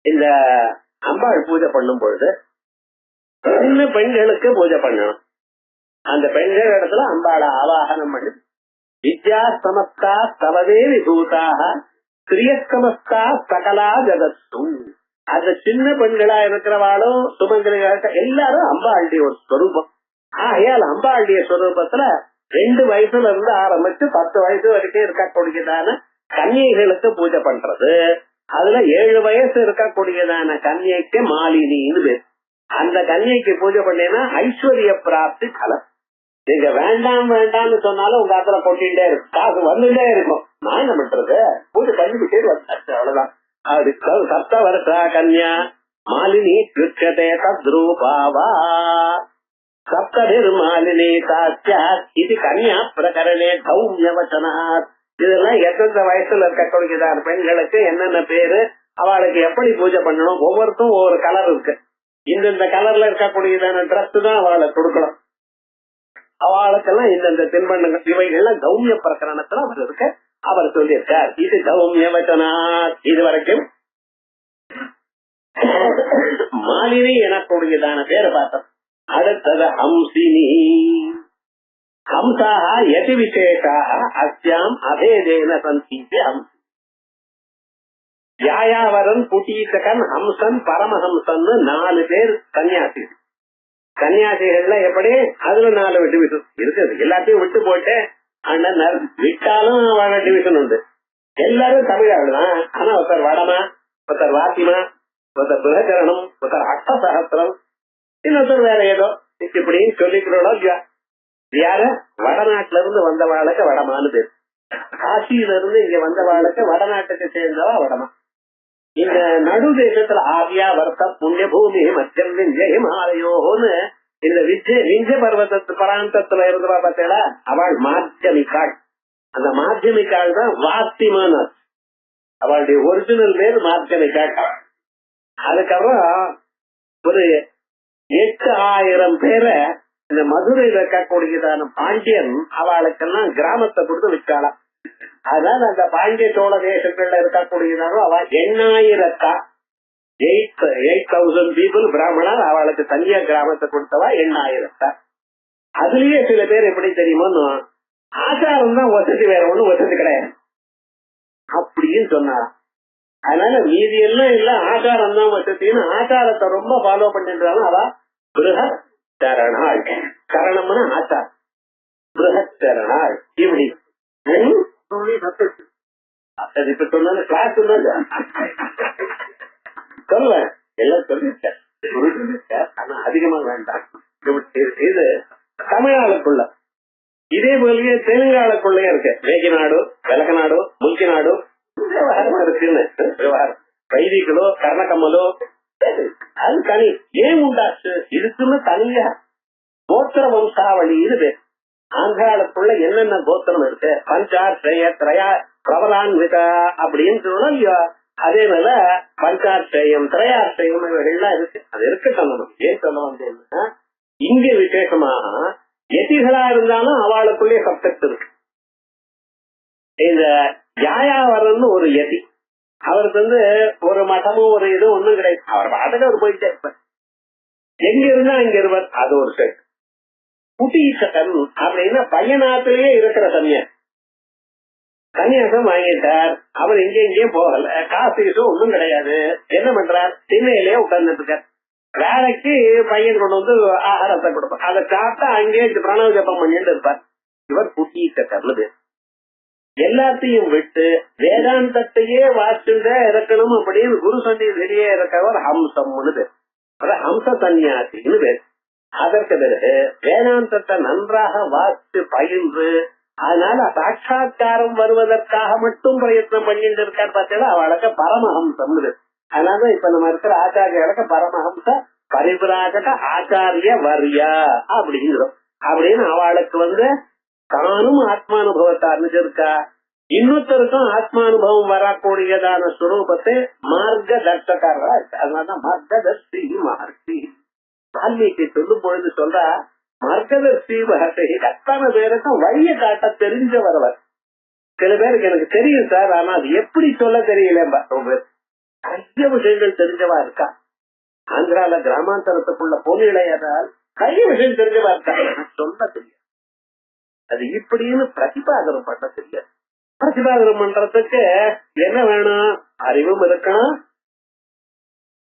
இந்த அம்பாள் பூஜை பண்ணும் பொழுது சின்ன பெண்களுக்கு பூஜை பண்ணணும். அந்த பெண்கள் இடத்துல அம்பாளை ஆவாகனம் பண்ணி வித்யா சமஸ்தா தவதே விபூதாக ஸ்ரீயஸ்தமஸ்தா சகலா ஜகத்து. அந்த சின்ன பெண்களா இருக்கிறவாளும் சுமங்கலிகளா எல்லாரும் அம்பாளுடைய ஒரு ஸ்வரூபம். ஆகையால் அம்பாளுடைய ஸ்வரூபத்துல 2 வயசுல இருந்து ஆரம்பிச்சு 10 வயசு வரைக்கும் இருக்கக்கூடியதான கன்னிகைகளுக்கு பூஜை பண்றது. அதுல 7 வயசு இருக்கக்கூடியதான கன்னிகைக்கு மாலினின்னு பேர். அந்த கன்னிகைக்கு பூஜை பண்ணேன்னா ஐஸ்வர்ய பிராப்தி கலம். நீங்க வேண்டாம் வேண்டாம்னு சொன்னாலும் உங்க ஆத்துல கொட்டிட்டே இருக்கும், காசு வந்துட்டே இருக்கும். நான் என்ன பண்றது, பூஜை பண்ணிக்கிட்டே வந்தாச்சு, அவ்வளவுதான். அதுக்கு சப்த வருஷா கன்யா மாலினி கிருச்சதே தத்ரூபாவா சப்தபிர் மாலினி சாட்சியா இது கன்யா பிரகரணே கௌமியவச்சனாத். இதெல்லாம் எந்தெந்த வயசுல இருக்கக்கூடியதான பெண்களுக்கு என்னென்ன பேரு, அவளுக்கு எப்படி பூஜை பண்ணணும், ஒவ்வொருத்தரும் ஒவ்வொரு கலர் இருக்கு. இந்தந்த கலர்ல இருக்கக்கூடியதான டிரெஸ் தான் அவளை கொடுக்கணும். அவளுக்கெல்லாம் இந்தந்த தின்பண்டங்கள் இவைகள்லாம் கௌமிய பிரகரணத்துல அவர் இருக்க அவர் சொல்லியிருக்கார். இது கௌமிய வச்சனா. இது வரைக்கும் மாலினி எனக்கூடியதான பேரை பார்த்தோம். அடுத்தது ஹம்சினி. ஹம்சாக யதி விசேஷாக அஸ்யாம் அபேதேன சந்தீதி ஹம்சி. யாயாவரன், புட்டீசகன், ஹம்சன், பரமஹம்சன் 4 பேர் கன்னியாசி. கன்னியாசிகள்ல எப்படி அதுல 4 டிவிஷன் இருக்குது. எல்லாத்தையும் விட்டு போட்டு அண்ணன் விட்டாலும் அவள டிவிஷன் உண்டு. எல்லாரும் தமிழாள் தான். ஆனா ஒருத்தர் வடமா, ஒருத்தர் வாத்திமா, ஒருத்தர் புரகரணம், ஒருத்தர் அஷ்டசகஸ்திரம், இன்னொருத்தர் வேற ஏதோ இப்படின்னு சொல்லிக்கிறோம். யார வடநாட்டுல இருந்து வந்தவாளுக்கு வடமானு பேர். காசியில இருந்து இங்க வந்தவாளுக்கு வடநாட்டுக்கு சேர்ந்தவா வடமா. இந்த நடு தேசத்துல ஆவியா வர்த்த புண்ணிய பூமி மத்தியம் விஞ்ச ஹிமாலயோன்னு இந்த விஞ்ச பர்வதத்து பராந்தத்துல இருந்தவா பார்த்தா அவள் மாத்தியமிக்காள். அந்த மாத்தியமிக்காள் தான் வாத்திமான அவளுடைய ஒரிஜினல் பேர் மாத்தியமிக்காள். அதுக்கப்புறம் ஒரு 8000 பேரை இந்த மதுரையில் இருக்கக்கூடியதான பாண்டியன் அவளுக்கெல்லாம் கிராமத்தை கொடுத்து விற்காளாம். அதனால அந்த பாண்டிய சோழ தேசங்கள்ல இருக்கக்கூடியதாலும் அவ 8,000 பீப்புள் பிராமணர் அவளுக்கு தனியா கிராமத்தை கொடுத்தவா 8,000. அதுலயே சில பேர் எப்படி தெரியுமோ, ஆச்சாரம் தான் வசதி, வேற ஒண்ணும் வசதி கிடையாது. அப்படின்னு சொன்னாராம். அதனால மீதி எல்லாம் இல்ல ஆச்சாரம் தான் வசத்தின்னு ஆச்சாரத்தை ரொம்ப ஃபாலோ பண்ணின்றாலும் அவ பிருஹத் சரணாள். சரணம்னு ஆச்சாரம், பிருஹத் சரணாள். இப்படி இப்ப சொன்ன கிளாஸ் சொல்லுவேன், எல்லாம் சொல்லிருக்கார், ஆனா அதிகமா வேண்டாம். இது தமிழ்நாடுக்குள்ள இதே போலயே தெலுங்காளுக்குள்ளே இருக்கு. வேகிநாடு, வெலகநாடு, முல்கிநாடு விவகாரம் இருக்குன்னு. விவகாரம் வைதிகளோ கர்ணகம்மலோ அது தனி. ஏன் உண்டாச்சு இதுக்குன்னு தனியா கோத்திர வம்சாவளி இது. ஆந்திராளுக்குள்ள என்னென்ன கோத்திரம் இருக்கு, பஞ்சாட்சய திரையா பிரபலான்விதா அப்படின்னு சொல்லணும் இல்லையா. அதே போல பஞ்சாட்சயம் திரையாட்சயம் இவைகள்லாம் இருக்கு. அது இருக்கட்டும். நமக்கு ஏன் சொல்ல வந்தேன்னா, இங்க விசேஷமாக எதிகளா இருந்தாலும் அவளுக்குள்ளே சப்ஜெக்ட் இருக்கு. இந்த யாயாவரன்னு ஒரு யதி, அவருக்கு ஒரு மதமும் ஒரு இதுவும் ஒண்ணும் கிடையாது. அவர் பாட்டுக்கு அவர் போயிட்டே இருப்பார். எங்க இருந்தா அங்க இருப்பார். அது ஒரு செட். குட்டீசகன் அப்படின்னா பையனாத்திலேயே இருக்கிற சமயம் கன்னியாசம் வாங்கிட்டார். அவர் எங்கேயும் போகல, காசு ஒண்ணும் கிடையாது. என்ன பண்றார், திண்ணையிலேயே உட்கார்ந்துட்டு இருக்கார். வேலைக்கு பையன் கொண்டு வந்து ஆகாரத்தை கொடுப்பார். அதை சாப்பிட்டா அங்கேயே பிரணவ ஜபம் பண்ணிட்டு இருப்பார். இவர் குட்டீசகர்னு எல்லாத்தையும் விட்டு வேதாந்தத்தையே வாசிச்சுட இருக்கணும் அப்படின்னு குரு சந்தி வெளியே இருக்கவர் ஹம்சம்னு பேர். ஹம்ச சன்னியாசின்னு பேர். அதற்கு பிறகு வேதாந்தத்தை நன்றாக வாசித்து பயின்று அதனால சாட்சா்காரம் வருவதற்காக மட்டும் பிரயத்னம் பண்ணிட்டு இருக்கார். பார்த்தா அவளுக்கு பரமஹம்சம். அதனால இப்ப நம்ம இருக்கிற ஆச்சாரியாளுக்கு பரமஹம்ச பரிபிராஜக ஆச்சாரிய வரியா அப்படிங்கிறோம். அப்படின்னு அவளுக்கு தானும் ஆத்மானுபவத்தை அறிஞ்சிருக்கா, இன்னொருத்தருக்கும் ஆத்மானுபவம் வரக்கூடியதான ஸ்வரூபத்தை மார்க்க தர்ஷக்காரா இருக்கு. அதனாலதான் மார்க்கதர்ஷி மகர்ஷி. வால்மீகி சொல்லும் பொழுது சொல்றா, மார்க்கதர்ஷி மகர்ஷி அத்தனை பேருக்கும் வழியை காட்ட தெரிஞ்ச வரவர். சில பேருக்கு எனக்கு தெரியும் சார், ஆனா அது எப்படி சொல்ல தெரியல. நிறைய விஷயங்கள் தெரிஞ்சவா இருக்கா. ஆந்திரால கிராமாந்தரத்துக்குள்ள போனிலையால் நிறைய விஷயம் தெரிஞ்சவா இருக்கா. சொல்ல தெரியும். அது இப்படின்னு பிரதிபாதனம் பண்ண தெரியாது. பிரதிபாதனம் பண்றதுக்கு என்ன வேணும், அறிவும் இருக்கணும்,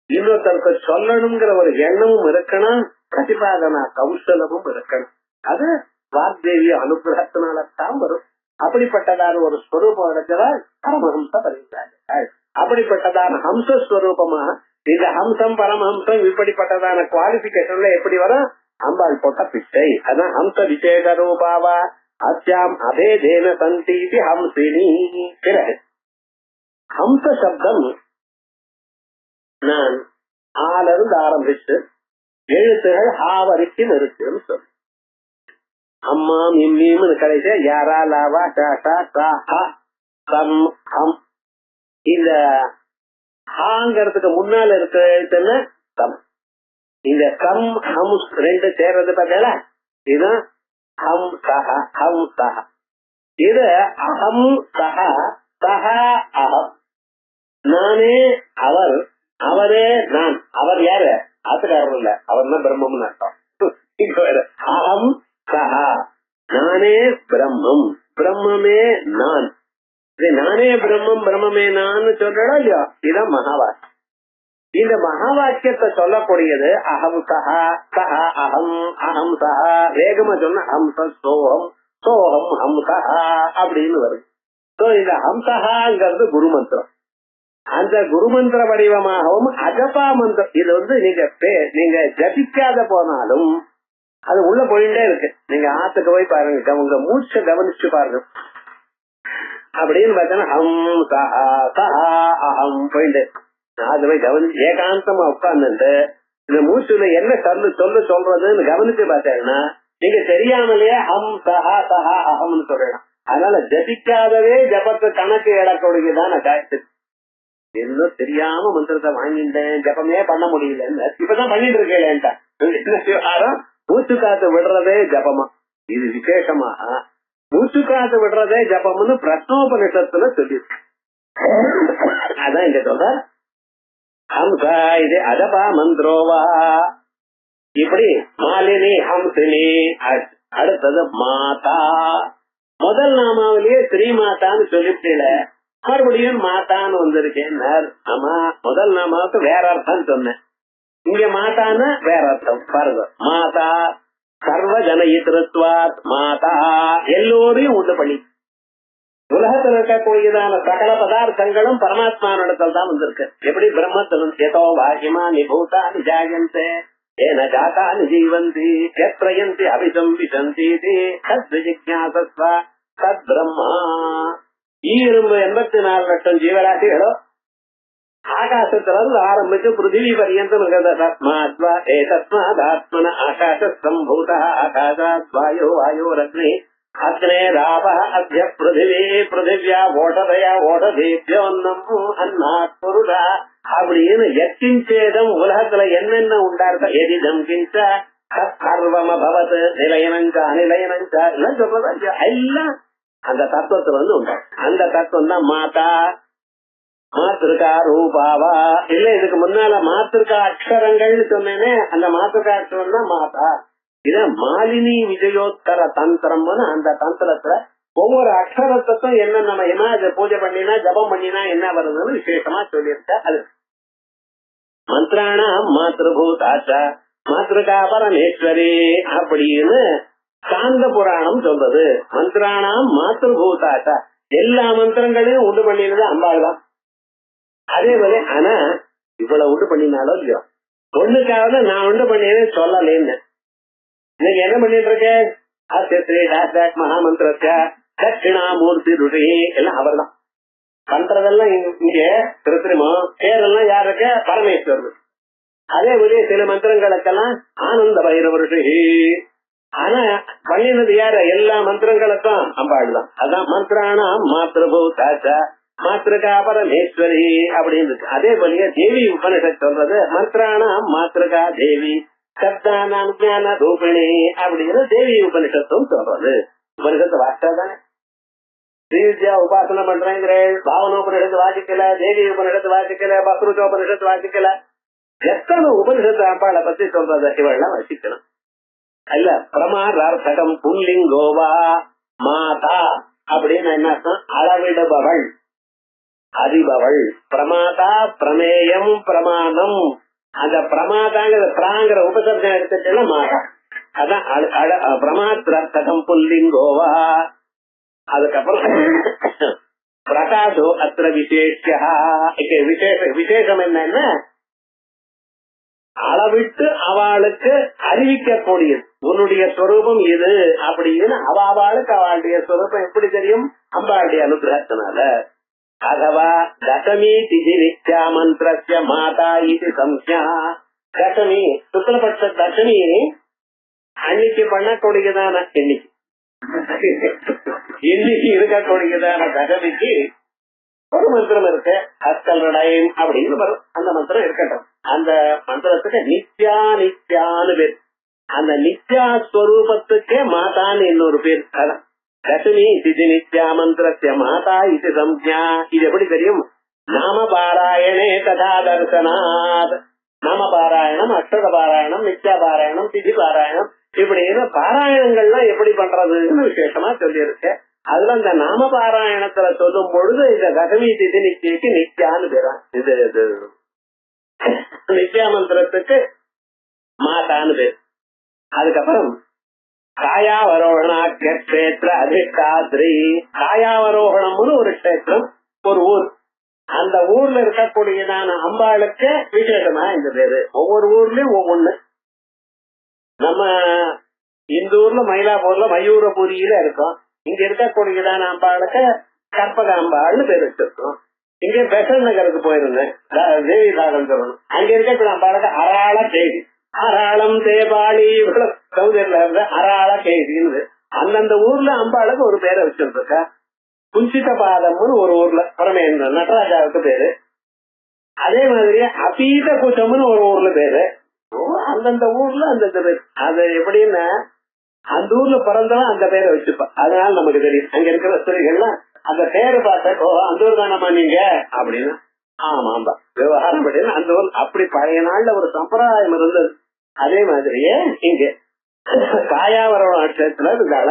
இன்னொருத்தருக்கு சொல்லணுங்கிற ஒரு எண்ணமும் இருக்கணும், பிரதிபாதன கௌசலமும் இருக்கணும். அது வாக்தேவி அனுகிரகத்தினால்தான் வரும். அப்படிப்பட்டதான ஒரு ஸ்வரூபம் இருக்கிறார் பரமஹம்ச பரிவிராஜகர். அப்படிப்பட்டதான ஹம்சஸ்வரூபமா இந்த ஹம்சம் பரமஹம்சம் இப்படிப்பட்டதான குவாலிபிகேஷன்ல எப்படி வரும், அம்பாள் போட்ட பிச்சை. அதான் ஹம்ச விசேஷ ரூபாவா அத்தியாம் அபேதேன சந்தீதி ஹம்சினி. பிறகு ஹம்ச சப்தம் நான் ஆலிருந்து ஆரம்பிச்சு எழுத்துகள் ஹா வரைக்கும் இருக்குன்னு சொல்லு. அம்மா மிம்மின்னு கடைசியா யாரா லாவா டாட்டா சா ஹா சம் ஹம். இந்த ஹாங்கிறதுக்கு முன்னால இருக்கிற எழுத்துன்னு சம். இந்த கம் ஹம் ரெண்டு சேர்றது பார்த்தா இதுதான் ஹம் சஹ ஹம் சஹ. இது அஹம் சஹ சஹ அஹம். நானே அவர், அவரே நான். அவர் யாரு, ஆத்துக்காரர் இல்ல, அவர் தான் பிரம்மம்னு அர்த்தம். அஹம் சஹா, நானே பிரம்மம், பிரம்மமே நான். நானே பிரம்மம் பிரம்மமே நான் சொல்றா இல்லையா, இதுதான் மகா வாக்கியம். இந்த மகா வாக்கியத்தை சொல்லக்கூடியது அஹம் சஹா சஹா அஹம் அஹம் சஹா. வேகமா சொன்ன ஹம்ச சோகம் சோகம் ஹம்சஹா அப்படின்னு வருது. இந்த ஹம்சஹாங்கிறது குரு மந்திரம். அந்த குருமந்திர வடிவமாகவும் அஜபா மந்திரம். இது நீங்க ஜபிக்காத போனாலும் அது உள்ள போயிட்டே இருக்கு. நீங்க ஆத்துக்கு போய் பாருங்க, உங்க மூச்சை கவனிச்சு பாருங்க. அப்படின்னு பார்த்தா ஹம் சஹா சஹா அஹம் போயிட்டு அது போய் கவனிச்சு ஏகாந்தமா உட்கார்ந்துட்டு இந்த மூச்சுல என்ன சொல்றதுன்னு கவனிச்சு பார்த்தேன்னா நீங்க தெரியாமலேயே ஹம் சஹா சஹா அஹம்னு சொல்லலாம். அதனால ஜபிக்காதவே ஜபத்தை கணக்கு எடக்கூடியதான காய்ச்சல். இன்னும் தெரியாம மந்திரத்தை வாங்கிட்டேன், ஜபமே பண்ண முடியல, இப்பதான் பண்ணிட்டு இருக்கேன்ட்டா. என்ன விவகாரம், மூச்சு காத்து விடுறதே ஜபமா. இது விசேஷமாக மூச்சு காத்து விடுறதே ஜபம்னு பிரஸ்னோபனிஷத்துல சொல்லிருக்கு. அதான் இங்க சொல்ற ஹம்சா இது அஜபா மந்திரோவா. இப்படி மாலினி ஹம்சினி. அடுத்தது மாதா. முதல் நாமாவிலேயே ஸ்ரீ மாதான்னு சொல்லிட்டீல, மறுபடியும் மாதான்னு வந்திருக்கேன். ஆமா, முதல் நாமாவுக்கு வேற அர்த்தம் சொன்னேன், இங்க மாதான்னு வேற அர்த்தம் பாருங்க. மாதா சர்வ ஜனயித்ருத்வாத், மாதா எல்லோரையும் உண்டு பண்ணி. உலகத்தில் இருக்கக்கூடியதான சகல பதார்த்தங்களும் பரமாத்மானிடத்தில் தான் வந்திருக்கு. எப்படி பிரம்மத்திலும் ஏதோ பாகியமா நிபூதா நிஜாயந்தே ஏன ஜாதா நிஜீவந்தி எத்ரயந்தி அபிசம்பிசந்தி தத் ஜிக்ஞாசஸ்வ தத் பிரம்மா. 84 லட்சம் ஜீவராசிகளும் ஆகாசத்திலிருந்து ஆரம்பிச்சு பிருத்திவி பரியந்தம் தஸ்மாத்மன ஆகாச சம்பூத ஆகாசாத் வாயோ வாயோரக்னி அக்னேராப அத்ய பிருத்திவி பிருத்திவியா ஓடதயா ஓடதேபியோன்னம் அன்னாத் புருடா அப்படின்னு எத்திஞ்சேதம் உலகத்துல என்னென்ன உண்டாருக்க எதிதம் கிஞ்ச சர்வமபவத் நிலையனஞ்ச அநிலையனஞ்ச எல்லாம் சொல்றதா எல்லாம் அந்த தத்துவத்துல உண்டா. அந்த தத்துவம் தான் மாதா. மாத்திருக்கா ரூபாவா இல்ல, இதுக்கு முன்னால மாத்திருக்கா அக்ஷரங்கள்னு சொன்னேனே, அந்த மாத்திருக்கா அக்ஷரம் தான் மாதா. இத மாலினி விஜயோத்தர தந்திரம்னு அந்த தந்திரத்துல ஒவ்வொரு அக்ஷரத்துக்கும் என்னென்ன மகிமா, இதை பூஜை பண்ணினா ஜபம் பண்ணினா என்ன வருதுன்னு விசேஷமா சொல்லியிருக்க. அது மந்திராணா மாத்திருபூதாச்ச மாத்திருக்கா பரமேஸ்வரி அப்படின்னு சாந்த புராணம் சொல்றது. மந்திராணாம் மாத்திருபூதாச்ச, எல்லா மந்திரங்களையும் உண்டு பண்ணினது அம்பாள் தான். அதே போல ஆனா இவ்வளவு உண்டு பண்ணினாலும் இல்லையோ, ஒண்ணுக்காவது நான் உண்டு பண்ணினே சொல்லலேன்னு இன்னைக்கு என்ன பண்ணிட்டு இருக்கேன், மகாமந்திரத்த தட்சிணாமூர்த்தி ருஷி எல்லாம் அவர் தான் பண்றதெல்லாம். இங்க கிருத்திரிமம் பேரெல்லாம் யாருக்கு, பரமேஸ்வரர். அதே போல சில மந்திரங்களுக்கெல்லாம் ஆனந்த பைரவ ருஷி. ஆனா பண்ணினது யாரு, எல்லா மந்திரங்களுக்கும் அம்பாள் தான். அதான் மந்திரானா மாத்திருபூதாச்ச மாத்திருக்கா பரமேஸ்வரி அப்படின்னு. அதே போல தேவி உபனிஷத் சொல்றது மந்திரானா மாத்திருக்கா தேவி சப்தானாம் ஞான ரூபிணி அப்படின்னு தேவி உபனிஷத்தும் சொல்றது. உபனிஷத்து வாசிச்சாதானே ஸ்ரீவித்யா உபாசனை பண்றேங்கிற பாவனோபனிஷத்து வாசிக்கல, தேவி உபனிஷத்து வாசிக்கல, பக்ருச்சோபனிஷத்து வாசிக்கல. எத்தனை உபனிஷத்து அம்பாளை பத்தி சொல்றது இவெல்லாம் வாசிக்கணும். அல்ல பிரமாதார்த்தகம் புல்லிங்கோவா மாதா அப்படின்னு என்ன அர்த்தம், அளவிடுபவள் அறிபவள். பிரமாதா பிரமேயம் பிரமாணம். அந்த பிரமாதாங்கிற பிராங்கிற உபசர்ஜம் எடுத்துட்டா மாதா. அதான் பிரமாத்ரத்தகம் புல்லிங்கோவா. அதுக்கப்புறம் பிரகாசோ அத்திர விசேஷா. விசேஷம் என்னன்னா அளவிட்டு அவளுக்கு அறிவிக்கக்கூடியது. உன்னுடைய ஸ்வரூபம் இது அப்படின்னு அவளுக்கு அவளுடைய ஸ்வரூபம் எப்படி தெரியும், அம்பாளுடைய அனுகிரகத்தினால. அதவா தசமி திதி நித்யா மந்திரஸ்ய மாதா இது சம்யா. தசமி சுக்லபட்ச தசமி அன்னைக்கு பண்ணக்கூடியதான இன்னைக்கு இருக்கக்கூடியதான தசமிக்கு ஒரு மந்திரம் இருக்கு, ஹஸ்கல்ரடைம் அப்படின்னு வரும். அந்த மந்திரம் இருக்கட்டும். அந்த மந்திரத்துக்கு நித்யா நித்யான்னு பேர். அந்த நித்யா ஸ்வரூபத்துக்கே மாதான்னு இன்னொரு பேர். அதான் தசமி திதி நித்யா மந்திரஸ்ய மாதா இது சம்யா. இது எப்படி தெரியும், நாம பாராயணே ததா தர்சனாத். நாம பாராயணம், அக்ஷர பாராயணம், நித்யா பாராயணம், திதி பாராயணம் இப்படின்னு பாராயணங்கள்லாம் எப்படி பண்றதுன்னு விசேஷமா சொல்லியிருக்க. அதுல இந்த நாம பாராயணத்துல சொல்லும் பொழுது இந்த தசமி திதி நித்தியக்கு நித்யான்னு பேரா. இது நித்யா மந்திரத்துக்கு மாதான்னு பேர். அதுக்கப்புறம் காயாவரோகணாக்கிய கஷேத்திர அதிஷ்டாத்ரி. காயாவரோகணம்னு ஒரு கஷேத்திரம், ஒரு ஊர். அந்த ஊர்ல இருக்கக்கூடியதான அம்பாளுக்கு விசேஷமா இந்த பேரு. ஒவ்வொரு ஊர்லயும் ஒவ்வொன்னு. நம்ம இந்த ஊர்ல மயிலாப்பூர்ல மயூரபுரியில இருக்கோம். இங்க இருக்கக்கூடியதான அம்பாளுக்கு கற்பக அம்பாள்னு பேர் வச்சிருக்கோம். இங்க பெசன் நகருக்கு போயிருந்தேன், தேவி தாகம் சொல்லணும். அங்க இருக்கக்கூடிய அம்பாளுக்கு அராள தேவி, அராளம் தேபாளி சௌதரில இருந்த அராள கேதின்னு அந்தந்த ஊர்ல அம்பாளுக்கு ஒரு பேரை வச்சிருக்க. குஞ்சித பாதம்னு ஒரு ஊர்ல பரமேந்திரன் நடராஜாவுக்கு பேரு. அதே மாதிரி அபீத குச்சம்னு ஒரு ஊர்ல பேரு. அந்தந்த ஊர்ல அந்தந்த பேர். அது எப்படின்னா அந்த ஊர்ல பிறந்தவன் அந்த பேரை வச்சுப்பா. அதனால நமக்கு தெரியும். அங்க இருக்கிற ஸ்திரீகள்லாம் அந்த பேரை பார்த்த, ஓ அந்த ஊர் தானம்மா நீங்க அப்படின்னு. ஆமாம்பா விவகாரம் அப்படின்னு அந்த ஊர். அப்படி பழைய நாள்ல ஒரு சம்பிரதாயம் இருந்தது. அதே மாதிரியே இங்க காயாவரம் நட்சத்திரத்துல இருந்தால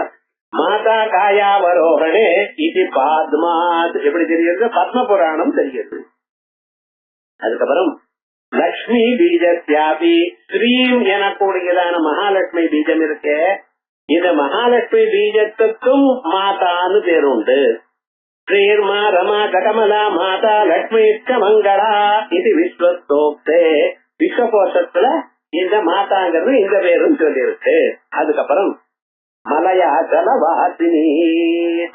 மாதா காயாவரோகணே இது பாத்மாத் எப்படி தெரியுது? பத்ம புராணம் தெரியுது. அதுக்கப்புறம் லக்ஷ்மி பீஜத்யாபி ஸ்ரீம் எனக்கூடியதான மகாலட்சுமி பீஜம் இருக்கு. இந்த மகாலட்சுமி பீஜத்துக்கும் மாதான்னு பேர் உண்டு. ஸ்ரீர்மா ரமா கமலா மாதா லட்சுமி மங்களா இது விஸ்வஸ்தோக்தே. விஸ்வகோஷத்துல இந்த மாதாங்கிறது இந்த பேரும் சொல்லி இருக்கு. அதுக்கப்புறம் மலையாச்சல வாசினி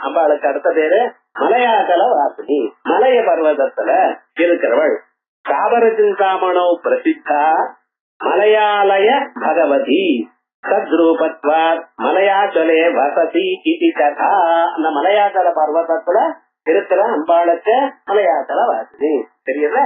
அம்பாளுக்கு அடுத்த பேரு மலையாச்சல வாசினி. மலைய பர்வதத்துல இருக்கிறவள். சாபரசிந்தாமணோ பிரசித்தா மலையாலய பகவதி சத்ரூபத்வாத் மலையாச்சலே வசதி இது கதா. அந்த மலையாச்சல பர்வதத்துல இருக்கிற அம்பாளுக்கு மலையாச்சல வாசினி தெரியல.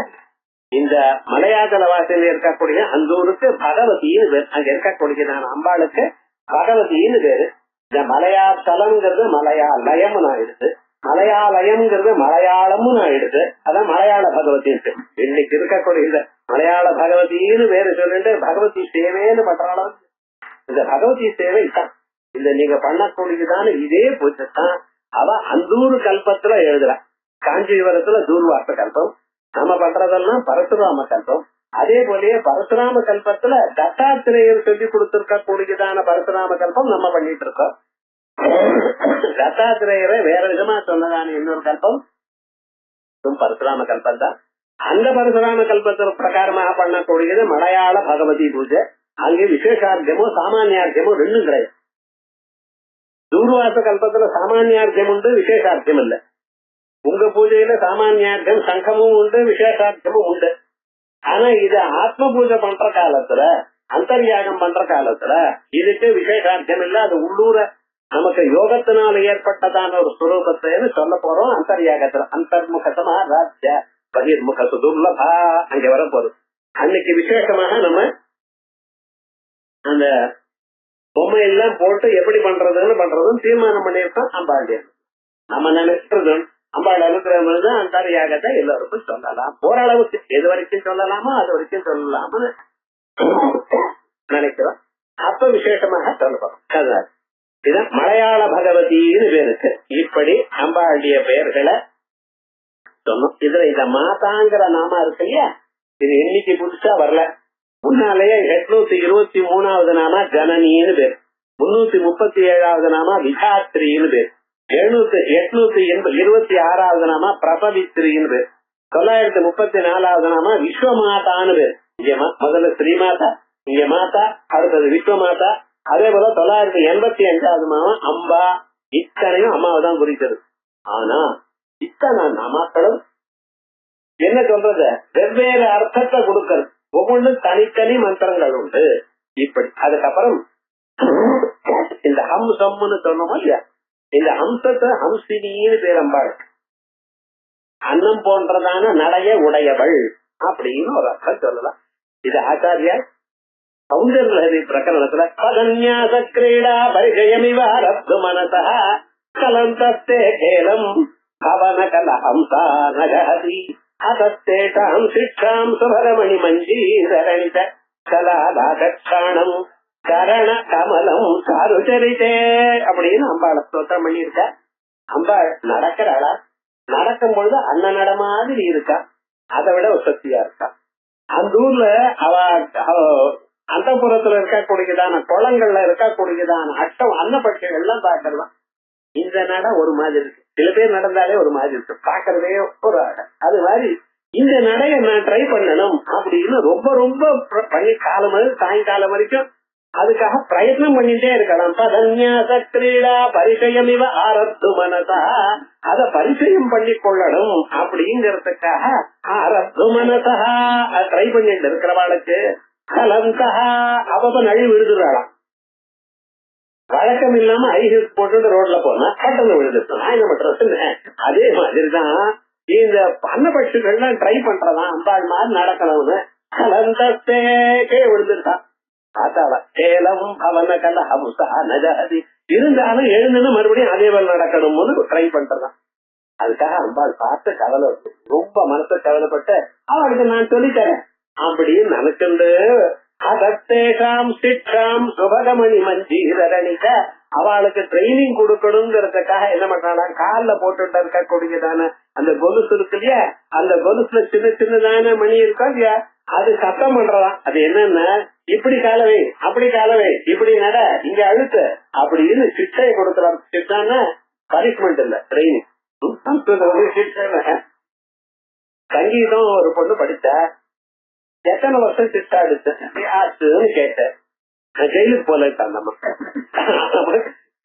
இந்த மலையாச்சல வாசினி இருக்கக்கூடிய அந்த ஊருக்கு பகவதின்னு பேர். அங்க இருக்கக்கூடியதான அம்பாளுக்கு பகவதின்னு பேரு. இந்த மலையாச்சலம்ங்கிறது மலையாலயம் ஆயிடுது. மலையாலயம்ங்கிறது மலையாளமும் ஆயிடுது. அதான் மலையாள பகவதி. இன்னைக்கு இருக்கக்கூடிய இந்த மலையாள பகவதின்னு பேரு சொல்லிட்டு பகவதி சேவைன்னு பண்றாலும் இந்த பகவதி சேவை தான். இந்த நீங்க பண்ணக்கூடியதான இதே பூஜைத்தான் அவ அந்தூர் கல்பத்துல எழுதுறா. காஞ்சிபுரத்துல தூர்வாச கல்பம். நம்ம பண்றதெல்லாம் பரசுராம கல்பம். அதே போலயே பரசுராம கல்பத்துல தத்தாத்திரேயர் சொல்லி கொடுத்திருக்க கூடியதான பரசுராம கல்பம் நம்ம பண்ணிட்டு இருக்கோம். தத்தாத்திரேயரை வேற விதமா சொன்னதான இன்னொரு கல்பம் பரசுராம கல்பம் தான். அந்த பரசுராம கல்பத்தின் பிரகாரமாக பண்ணக்கூடியது மலையாள பகவதி பூஜை. அங்கே விசேஷார்த்தியமோ சாமானியார்த்தியமோ ரெண்டும் கிடையாது. தூர்வாச கல்பத்துல சாமானியார்த்தியம் உண்டு, விசேஷார்த்தியம் இல்ல. உங்க பூஜையில சாமானியார்த்தியம் சங்கமும் உண்டு, விசேஷார்த்தியமும் உண்டு. ஆனா இது ஆத்ம பூஜை பண்ற காலத்துல அந்தர்யாகம் பண்ற காலத்துல இதுக்கு விசேஷார்த்தியம் இல்ல. அது உள்ளூர நமக்கு யோகத்தினால ஏற்பட்டதான ஒரு ஸ்வரூபத்தைன்னு சொல்ல போறோம். அந்தர்யாகத்துல அந்தர்முகமா ராஜ்ய பகிர்முக சுதுர்லபா அங்க வர போறோம். அன்னைக்கு விசேஷமாக நம்ம அந்த பொம்மை எல்லாம் போட்டு எப்படி பண்றதுன்னு தீர்மானம் பண்ணிருக்கோம். அம்பாண்டியன் நம்ம நினைக்கிறது அம்பாள் அனுகிரகம் அந்தர்யாகத்தை எல்லாருக்கும் சொல்லலாம். ஓரளவுக்கு எது வரைக்கும் சொல்லலாமோ அது வரைக்கும் சொல்லலாம்னு நினைக்கிறோம். அப்ப விசேஷமாக சொல்லப்படும். இதான் மலையாள பகவதினு பேருக்கு. இப்படி அம்பாளுடைய பெயர்களை சொன்னோம். இதுல இந்த மாதாங்கிற நாம இருக்கு இல்லையா, இது இன்னைக்கு புதுசா வரல. முன்னாலேயே 823வது நாம ஜனனின்னு பேர், 337வது நாம விதாத்ரின்னு பேர், 826வது நாம பிரபவித்ரின்னு பேர், 934வது நாம விஸ்வமாதான்னு பேர். இங்க முதல்ல ஸ்ரீமாதா, இங்க மாதா, அடுத்தது விஸ்வமாதா. அதே போல 985வது நாம அம்பா. இத்தனையும் அம்மாவை தான் குறிக்கிறது. ஆனா இத்தனை நாமாக்களும் என்ன சொல்றது, வெவ்வேறு அர்த்தத்தை கொடுக்கிறது. ஒவ்வொன்றும் தனித்தனி மந்திரங்கள் உண்டு. இப்படி அதுக்கப்புறம் இந்த ஹம்சம்னு சொன்னோமோ இல்லையா, இந்த ஹம்சத்தை ஹம்சினின்னு பேர் அம்பாள். அன்னம் போன்றதான நடைய உடையவள் அப்படின்னு ஒரு அர்த்தம் சொல்லலாம். இது ஆச்சாரியா சௌந்தர்யலஹரி பிரகரணத்துல பதன்யாச கிரீடா பரிஜயமிவாரப்து மனசா கலந்தஸ்தே கேலம் பவன கலஹம்சா நகஹதி அதஸ்தேஷாம் சிக்ஷாம் சுபரமணி மஞ்சீரணித கலாதாகட்சாணம் கரண கமலம் சாருச்சரித்தே அப்படின்னு அம்பாளை ஸ்தோத்திரம் பண்ணியிருக்க. அம்பாள் நடக்கிறாளா, நடக்கும் பொழுது அன்ன நட மாதிரி இருக்கா, அதை விட சக்தியா இருக்கா. அந்த ஊர்ல அவ அந்தப்புறத்துல இருக்கக்கூடியதான குளங்கள்ல இருக்கக்கூடியதான அட்டம் அன்னப்பட்சிகள் எல்லாம் பாக்கலாம். இந்த நட ஒரு மாதிரி இருக்கு, சில பேர் நடந்தாலே ஒரு மாதிரி இருக்கு, பாக்குறதே ஒரு அது மாதிரி இந்த நடைய நான் ட்ரை பண்ணணும் அப்படின்னு ரொம்ப ரொம்ப பண்ணி காலம் சாயங்காலம் வரைக்கும் அதுக்காக பிரயத்னம் பண்ணிட்டே இருக்கலாம். பதன்யாச கிரீடா பரிசயமிவ ஆரத்து மனசா, அத பரிசயம் பண்ணி கொள்ளணும் அப்படிங்கறதுக்காக ஆரத்து மனசா ட்ரை பண்ணிட்டு இருக்கிறவாளுக்கு கலந்தா அவ நழி விழுதுறாளாம். வழக்கம் இல்லாம ஐஹில்ஸ் போட்டு ரோட்ல போனா கட்டணம் விழுது. நான் என்ன பண்றது, அதே மாதிரிதான் இந்த அன்னபட்சிகள்லாம் ட்ரை பண்றதான் அம்பாள் மாதிரி நடக்கணும்னு கலந்தே விழுந்துட்டான். பார்த்தாள கேலம் அவன கல ஹம்சா நஜஹதி இருந்தாலும் எழுந்துன்னு மறுபடியும் அதே போல நடக்கணும்னு ட்ரை பண்றதான். அதுக்காக அம்பாள் பார்த்து கவலை, ரொம்ப மனசு கவலைப்பட்டு அவளுக்கு நான் சொல்லித்தரேன் அப்படின்னு நினைச்சுண்டு அதத்தேஷாம் சிக்ஷாம் சுபகமணி மஞ்சீரணிக அவளுக்கு ட்ரைனிங் கொடுக்கணுங்கிறதுக்காக என்ன பண்றாங்க, கால்ல போட்டுட்டு இருக்கக்கூடியதான அந்த கொலுசு இருக்கு இல்லையா, அந்த கொலுசுல சின்ன சின்னதான மணி இருக்கா இல்லையா, அது சத்தம் பண்றதாம். அது என்னன்னா, இப்படி காலவை அப்படி காலவை, இப்படி நட, இங்க அழுத்து அப்படின்னு சிக்ஷையை கொடுக்கலாம். சிக்ஷான்னா பனிஷ்மெண்ட் இல்ல, ட்ரைனிங். சங்கீதம் ஒரு பொண்ணு படிச்சா எத்தனை வருஷம் சிக்ஷா ஆச்சுன்னு கேட்டேன். நான் ஜெயிலுக்கு போலட்டான்.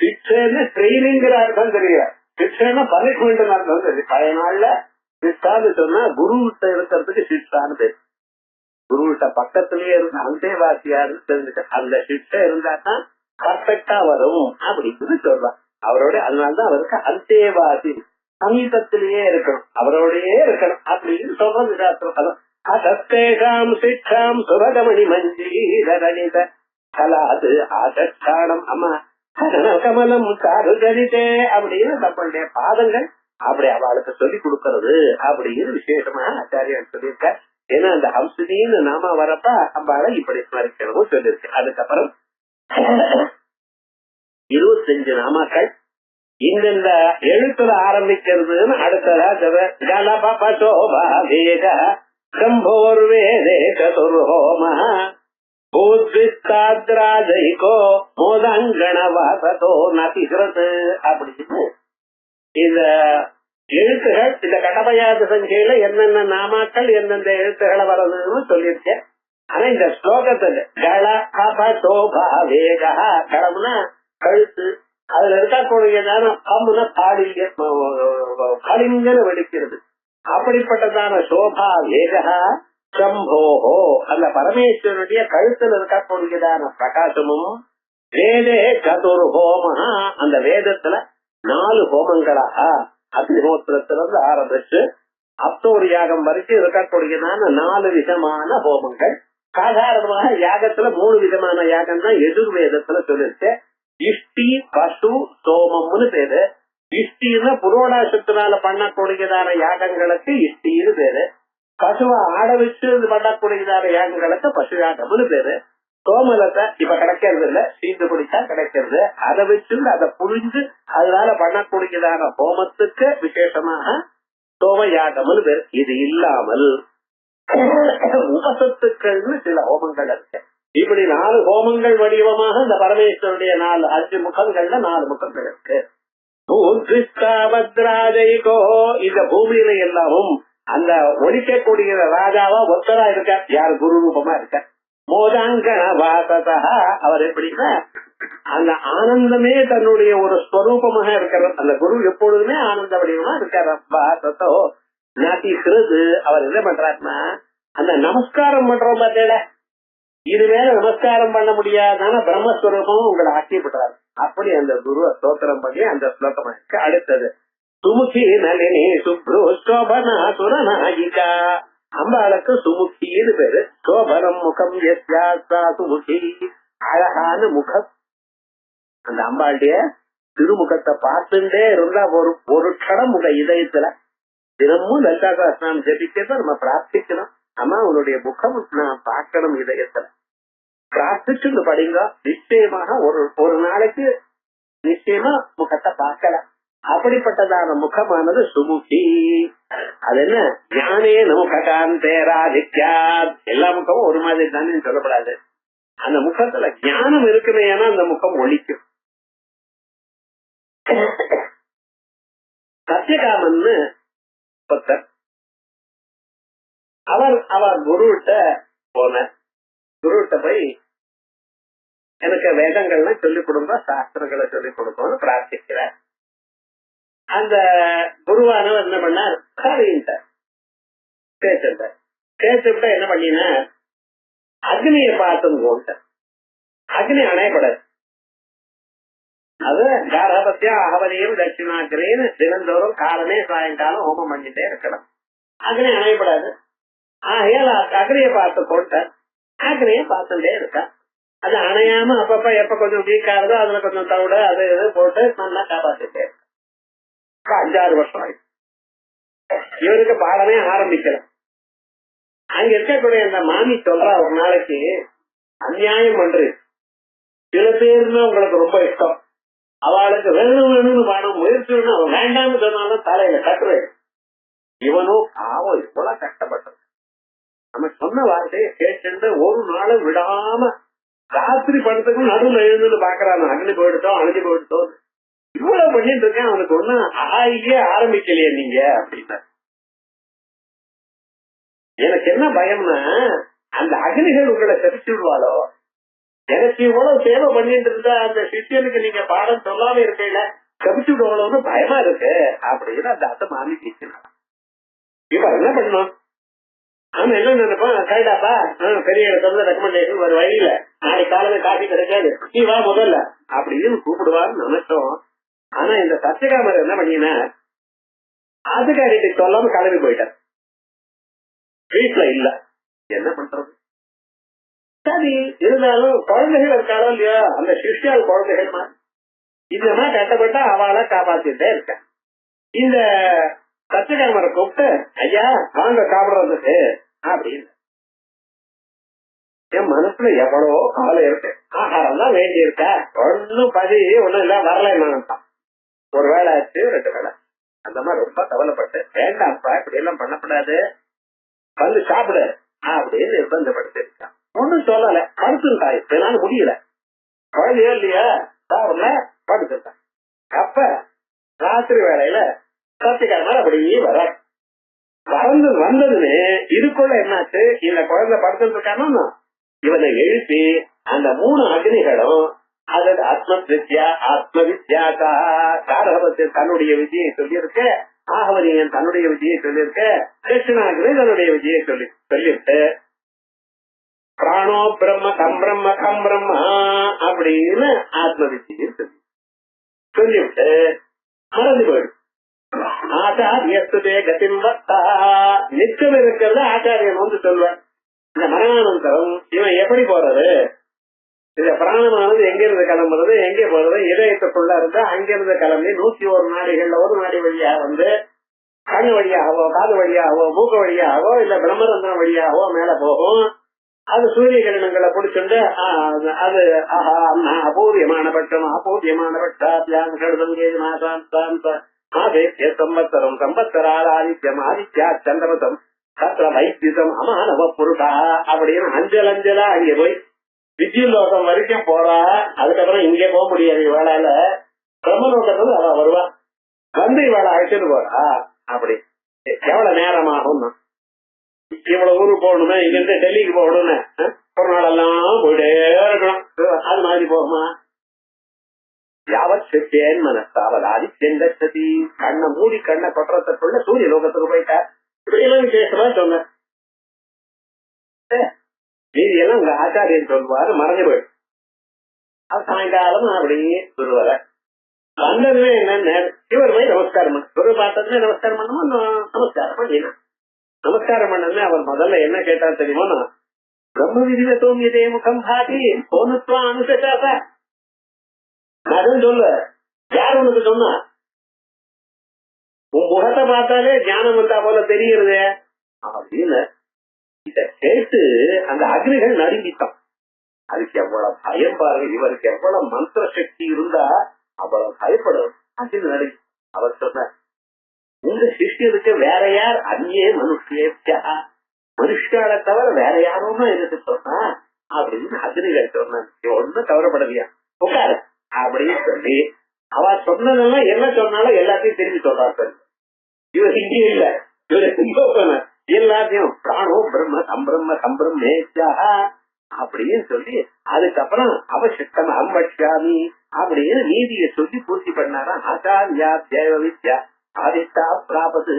சிக்ஷன்னு ட்ரைனிங்கிற அர்த்தம் தெரியல, சிக்ஷன்னா பனிஷ்மெண்ட் அர்த்தம் தெரியும். பழைய நாள்ல சிக்ஷான்னு சொன்னா குரு கிட்ட இருக்கிறதுக்கு சிக்ஷான்னு பேரு. குருவிட்ட பக்கத்திலேயே இருந்து அந்தேவாசியாரு தெரிஞ்சுட்டு அந்த சிக்ஷை இருந்தா தான் பர்ஃபெக்டா வரும் அப்படின்னு சொல்றான் அவரோட. அதனாலதான் அவருக்கு அந்தேவாசி, சமீபத்திலேயே இருக்கணும், அவரோடயே இருக்கணும் அப்படின்னு சொல்றது சாஸ்திரம். அசத்தேகாம் சிக்ஷாம் சுபகமணி மஞ்சீரணித கலாது ஆசக்ஷாணம் அம்மா கமலம் சாருதரிதே அப்படின்னு தப்படைய பாதங்கள் அப்படி அவளுக்கு சொல்லி கொடுக்கறது அப்படின்னு விசேஷமா ஆச்சாரியன் சொல்லியிருக்க. ஏன்னா அந்த ஹம்சினின்னு நாம வரப்ப அம்பாளை இப்படி ஸ்மரிக்கணும் சொல்லிருக்கு. அதுக்கப்புறம் 25 நாமாக்கள் இந்தந்த எழுத்துல ஆரம்பிக்கிறதுன்னு அடுத்ததா கலபசோபாவேக சம்போர்வேதே சதுர்ஹோம பூத்விஸ்தாத்ராஜைகோ மோதங்கணவாசதோ நதிகிருத் அப்படின்னு இந்த எழுத்துகள் இந்த கடமையாத சங்கையில என்னென்ன நாமாக்கள் எந்தெந்த எழுத்துக்களை வர்றதுன்னு சொல்லியிருக்கேன். ஆனா இந்த ஸ்லோகத்துல கல கபசோபா வேகா, கடம்னா கழுத்து, அதுல இருக்கக்கூடியதான கம்முனா பாடிய கலிங்கன்னு வெடிக்கிறது. அப்படிப்பட்டதான சோபா வேகா சம்போஹோ, அந்த பரமேஸ்வரனுடைய கழுத்துல இருக்கக்கூடியதான பிரகாசமும் வேதே சதுர்ஹோமஹா, அந்த வேதத்துல 4 ஹோமங்களாக அக்னிஹோத்திரத்திலிருந்து ஆரம்பிச்சு அப்தோர் யாகம் வரைக்கும் இருக்கக்கூடியதான 4 விதமான ஹோமங்கள். சாதாரணமாக யாகத்துல 3 விதமான யாகம் தான் எதிர்வேதத்துல சொல்லிருக்கு. இஷ்டி பசு சோமம்னு பேரு. இஷ்டின்னா புரோடாசத்தினால பண்ணக்கூடியதான யாகங்களுக்கு இஷ்டின்னு பேரு. பசுவை ஆட வச்சு பண்ணக்கூடியதான யாகங்களுக்கு பசு யாகம்னு பேரு. சோமலத்தை இப்ப கிடைக்கிறது இல்ல, சீந்து பிடிச்சா கிடைக்கிறது. அதை வச்சு அதை புரிஞ்சு அதனால பண்ணக்கூடியதான ஹோமத்துக்கு விசேஷமாக சோம யாகம்னு பேரு. இது இல்லாமல் உபசத்துக்கள்னு சில ஹோமங்கள் இருக்கு. இப்படி 4 ஹோமங்கள் வடிவமாக இந்த பரமேஸ்வருடைய 5 முகங்கள்ல 4 முகங்கள் இருக்கு. பூத்விஸ்தாபத்ராஜைகோ, இந்த பூமியில எல்லாமும் அந்த ஒழிக்கக்கூடிய ராஜாவா ஒத்தரா இருக்க, யார் குரு ரூபமா இருக்க. மோதாங்கண வாசதா, அவர் எப்படின்னா அந்த ஆனந்தமே தன்னுடைய ஒரு ஸ்வரூபமாக இருக்கிறார். அந்த குரு எப்பொழுதுமே ஆனந்த வடிவமா இருக்கார். வாசதோ நதிகிருத், அவர் என்ன பண்றாருன்னா அந்த நமஸ்காரம் பண்றோம் பார்த்தேல, இதுவேல நமஸ்காரம் பண்ண முடியாதான பிரம்மஸ்வரூபமும் உங்களை ஆக்கியப்படுறாரு. அப்படி அந்த குரு ஸ்தோத்திரம் பண்ணி அந்த ஸ்லோகமா இருக்கு. அடுத்தது சுமுகி நளினி சுப்ரு சோபனா சுரநாயிகா, அம்பாளுக்கு சுமுகின்னு பேரு. சோபனம் முகம் எஸ்யாஸ்தா சுமுகி, அழகான முகம். அந்த அம்பாளுடைய திருமுகத்தை பார்த்துட்டே இருந்தா ஒரு க்ஷணம் உங்க இதயத்துல தினமும் லலிதா சஹஸ்ரநாமம் ஜபிக்கிறத நம்ம பிரார்த்திக்கணும். அம்மா உன்னுடைய முகம் நான் பார்க்கணும் இதயத்துல பிரார்த்திச்சு படிங்க. நிச்சயமாக ஒரு நாளைக்கு நிச்சயமா முகத்தை பார்க்கலாம். அப்படிப்பட்டதான முகமானது சுமுகி. அது என்ன, ஞானே முகாந்தேராதித்யா, எல்லா முகமும் ஒரு மாதிரி தானே சொல்லப்படாது. அந்த முகத்துல ஞானம் இருக்குமே, ஏன்னா அந்த முகம் ஒழிக்கும். சத்யகாமன்னு பக்தர், அவர் குருவிட்ட போன, குருவிட்ட போய் எனக்கு வேதங்கள்லாம் சொல்லிக் கொடுங்க, சாஸ்திரங்களை சொல்லிக் கொடுக்கணும்னு பிரார்த்திக்கிறார். அந்த குருவானவர் என்ன பண்ணார், கேட்டுட்ட என்ன பண்ணினா அக்னியை பார்த்துங்கோன்ட்ட. அக்னி அணையப்படாது. அது காரபத்தியா அகவரியம் தட்சிணாக்கிரேன்னு தினந்தோறும் காலமே சாயங்காலம் ஹோமம் பண்ணிட்டே இருக்கணும். அக்னி அணையப்படாது. ஆகையால் அக்னியை பார்த்து போட்ட, அக்னியை பார்த்துட்டே இருக்கா. அது அணையாம அப்பப்ப எப்ப கொஞ்சம் வீக்காருதோ அதுல கொஞ்சம் தவிட அது இது போட்டு நல்லா காப்பாத்திட்டே இருக்கு. 5-6 வருஷம் ஆயிடுச்சு. இவருக்கு பாடமே ஆரம்பிக்கல. அங்க இருக்கக்கூடிய அந்த மாமி சொல்றா, ஒரு நாளைக்கு அநியாயம் பண்றது, சில பேருமே உங்களுக்கு ரொம்ப இஷ்டம், அவளுக்கு வேணும் வேணும்னு பாடம் முயற்சி அவன் வேண்டாம்னு சொன்னாலும் தலையில கட்டுறேன். இவனோ பாவம் இவ்வளவு கஷ்டப்பட்டது. நம்ம சொன்ன வார்த்தையை கேட்டு ஒரு நாளும் விடாம ராத்திரி படத்துக்கும் நடுவில் எழுந்துன்னு பாக்குறான். அக்னி போயிடுத்தோம் அழிஞ்சு போயிடுத்தோம் இவ்வளவு பண்ணிட்டு இருக்கேன். அவனுக்கு ஒண்ணு ஆகியே ஆரம்பிக்கலையே நீங்க அப்படின்னா. எனக்கு என்ன பயம்னா அந்த அக்னிகள் உங்களை செலுத்தி விடுவாளோ. எனக்கு இவ்வளவு சேவை பண்ணிட்டு இருந்தா அந்த சிஷியனுக்கு நீங்க பாடம் சொல்லாம இருக்கையில கபிச்சு விடுவாளோன்னு பயமா இருக்கு அப்படின்னு அந்த அத்தை மாமி பேசினான். இவன் என்ன பண்ணணும்? அவன் என்ன நினைப்பான், சரிடாப்பா பெரிய இடத்துல ரெக்கமெண்டேஷன் ஒரு வழியில நாளைக்கு காலையில காஃபி கிடைக்காது நீ வா முதல்ல அப்படின்னு கூப்பிடுவான்னு நினைச்சோம். ஆனா இந்த சத்தியகாமர் என்ன பண்ணினா அதுக்காரிட்டு சொல்லாம கிளம்பி போயிட்டார். வீட்டுல இல்ல. என்ன பண்றது? சரி இருந்தாலும் குழந்தைகள் இருக்காளோ இல்லையோ அந்த சிஷ்யால் குழந்தைகள் இந்த மாதிரி கட்டப்பட்டா அவளை காப்பாத்திட்டே இருக்க. இந்த சத்தியகாமரை கூப்பிட்டு ஐயா வாங்க சாப்பிடுறதுக்கு அப்படின்னு. என் மனசுல எவ்வளவோ கவலை இருக்கு. ஆகாரம் தான் வேண்டி இருக்கா, ஒன்னும் பதி ஒண்ணும் இல்ல வரல நினைத்தான். ஒரு வேலை ஆச்சு 2 வேலை அந்த மாதிரி ரொம்ப கவலைப்பட்டு வேண்டாம்ப்பா இப்படி எல்லாம் பண்ணக்கூடாது வந்து சாப்பிடு அப்படின்னு நிர்பந்தப்படுத்தி இருக்கான். ஒன்னும் சொல்லல, படுத்துட்டான். இதனால முடியல, குழந்தையோ இல்லையா சாப்பிடல படுத்துட்டான். அப்ப ராத்திரி வேலையில சத்தியகாரமா அப்படியே வந்ததுன்னு இதுக்குள்ள என்னாச்சு, இந்த குழந்தை படுத்துட்டு இருக்கானோ இவனை எழுப்பி அந்த 3 அக்னிகளும் அதோட ஆத்மவித்யா காரகவத்து தன்னுடைய விஜயை சொல்லியிருக்க, ஆகவனியன் தன்னுடைய விஜயை சொல்லியிருக்க, தட்சிணாகிரி தன்னுடைய விஜயை சொல்லிட்டு பிராணோ பிரம்ம கம் பிரம்ம கம் பிரம்மா அப்படின்னு ஆத்ம விஜயை சொல்லிவிட்டு மறந்து போயிடும். ஆச்சாரியத்துதே கதிம்பத்தா நிச்சயம் இருக்கிறது ஆச்சாரியன் வந்து சொல்வார். இந்த மரணானந்தரம் இவன் எப்படி போறது, இந்த பிராணமானது எங்க இருந்து கிளம்புறது எங்கே போறது, இதயத்துக்குள்ள இருந்து அங்கிருந்து கிளம்பி 101 நாடிகள்ல ஒரு நாடி வழியாக வந்து கண்ணு வழியாகவோ காது வழியாகவோ மூக்கு வழியாகவோ இல்ல பிரம்மரந்திரம் வழியாகவோ மேல போகும். அது சூரிய கிரணங்களை பிடிச்சுண்டு அது அபூர்யமான பட்சம் அபூர்யமான பட்சாத்ய சம்பத்தரம் சம்பத்தரால் ஆதித்யம் ஆதித்யா சந்திரமதம் சத்திர வைத்தியம் அமானவ புருஷா அப்படின்னு அஞ்சலா அங்கே போய் வித்யுலோகம் வரைக்கும் போறா. அதுக்கப்புறம் இங்கே போக முடியாது இவளால. பிரம்மலோகத்துல அவ வருவா, வந்து இவளை அழைச்சிட்டு போறா. அப்படி எவ்வளவு நேரம் ஆகும், இவ்வளவு ஊருக்கு போகணுமே, இங்க இருந்து டெல்லிக்கு போகணும்னு ஒரு நாளெல்லாம் போயிட்டே இருக்கணும். அது மாதிரி போகுமா? யாவத் செத்தேன் மனசாவல் ஆதித்யன் கச்சதி. கண்ணை மூடி கண்ணை கொட்டுறதுக்குள்ள சூரிய லோகத்துக்கு போயிட்டா. இப்படி எல்லாம் விசேஷமா சொன்ன மீதி எல்லாம் உங்க ஆச்சாரியன் சொல்வாரு மறைஞ்சு போயிடும். அது சாயங்காலம் அப்படியே குருவர வந்ததுமே என்ன இவர் போய் நமஸ்காரம் பண்ண குரு பார்த்ததுமே நமஸ்காரம் பண்ணுமா நமஸ்காரம் பண்ணினா. நமஸ்காரம் பண்ணதுமே அவர் முதல்ல என்ன கேட்டார் தெரியுமா, பிரம்ம விதிவத்தோம் இதே முகம் பாதி சோனுத்வா அனுசட்டாச. நான் சொல்லு யார் உனக்கு சொன்னா, உன் முகத்தை பார்த்தாலே ஞானம் வந்தா போல தெரியுறது அப்படின்னு. இத கேட்டு அந்த அக்னிகள் நடுங்கிட்டான். அதுக்கு எவ்வளவு பயம் பாருங்க, இவருக்கு எவ்வளவு மந்திர சக்தி இருந்தா அவ்வளவு பயப்படும். அக்னி நடுங்கி அவர் சொன்னார், உங்க சிஷ்யனுக்கு வேற யார் அந்நியே மனுஷேச்சா, மனுஷால தவிர வேற யாரும் எனக்கு சொன்னா அப்படின்னு அக்னிகள் சொன்னான். ஒன்னும் கவலைப்படலையா உட்காரு அப்படின்னு சொல்லி அவ சொன்னதெல்லாம் என்ன சொன்னாலும் எல்லாத்தையும் திரும்பி சொல்றாரு. இவர் இங்கே இல்ல, இவர் எங்கோ போனார். எல்லாத்தையும் பிராணோ பிரம்ம சம்பிரம்ம சம்பிரம்மேச்சா அப்படின்னு சொல்லி அதுக்கப்புறம் அவசியம் அம்பட்சாமி அப்படின்னு நீதியை சொல்லி பூர்த்தி பண்ணாரா. ஆச்சாரியா தேவ வித்யா ஆதித்தா பிராபது.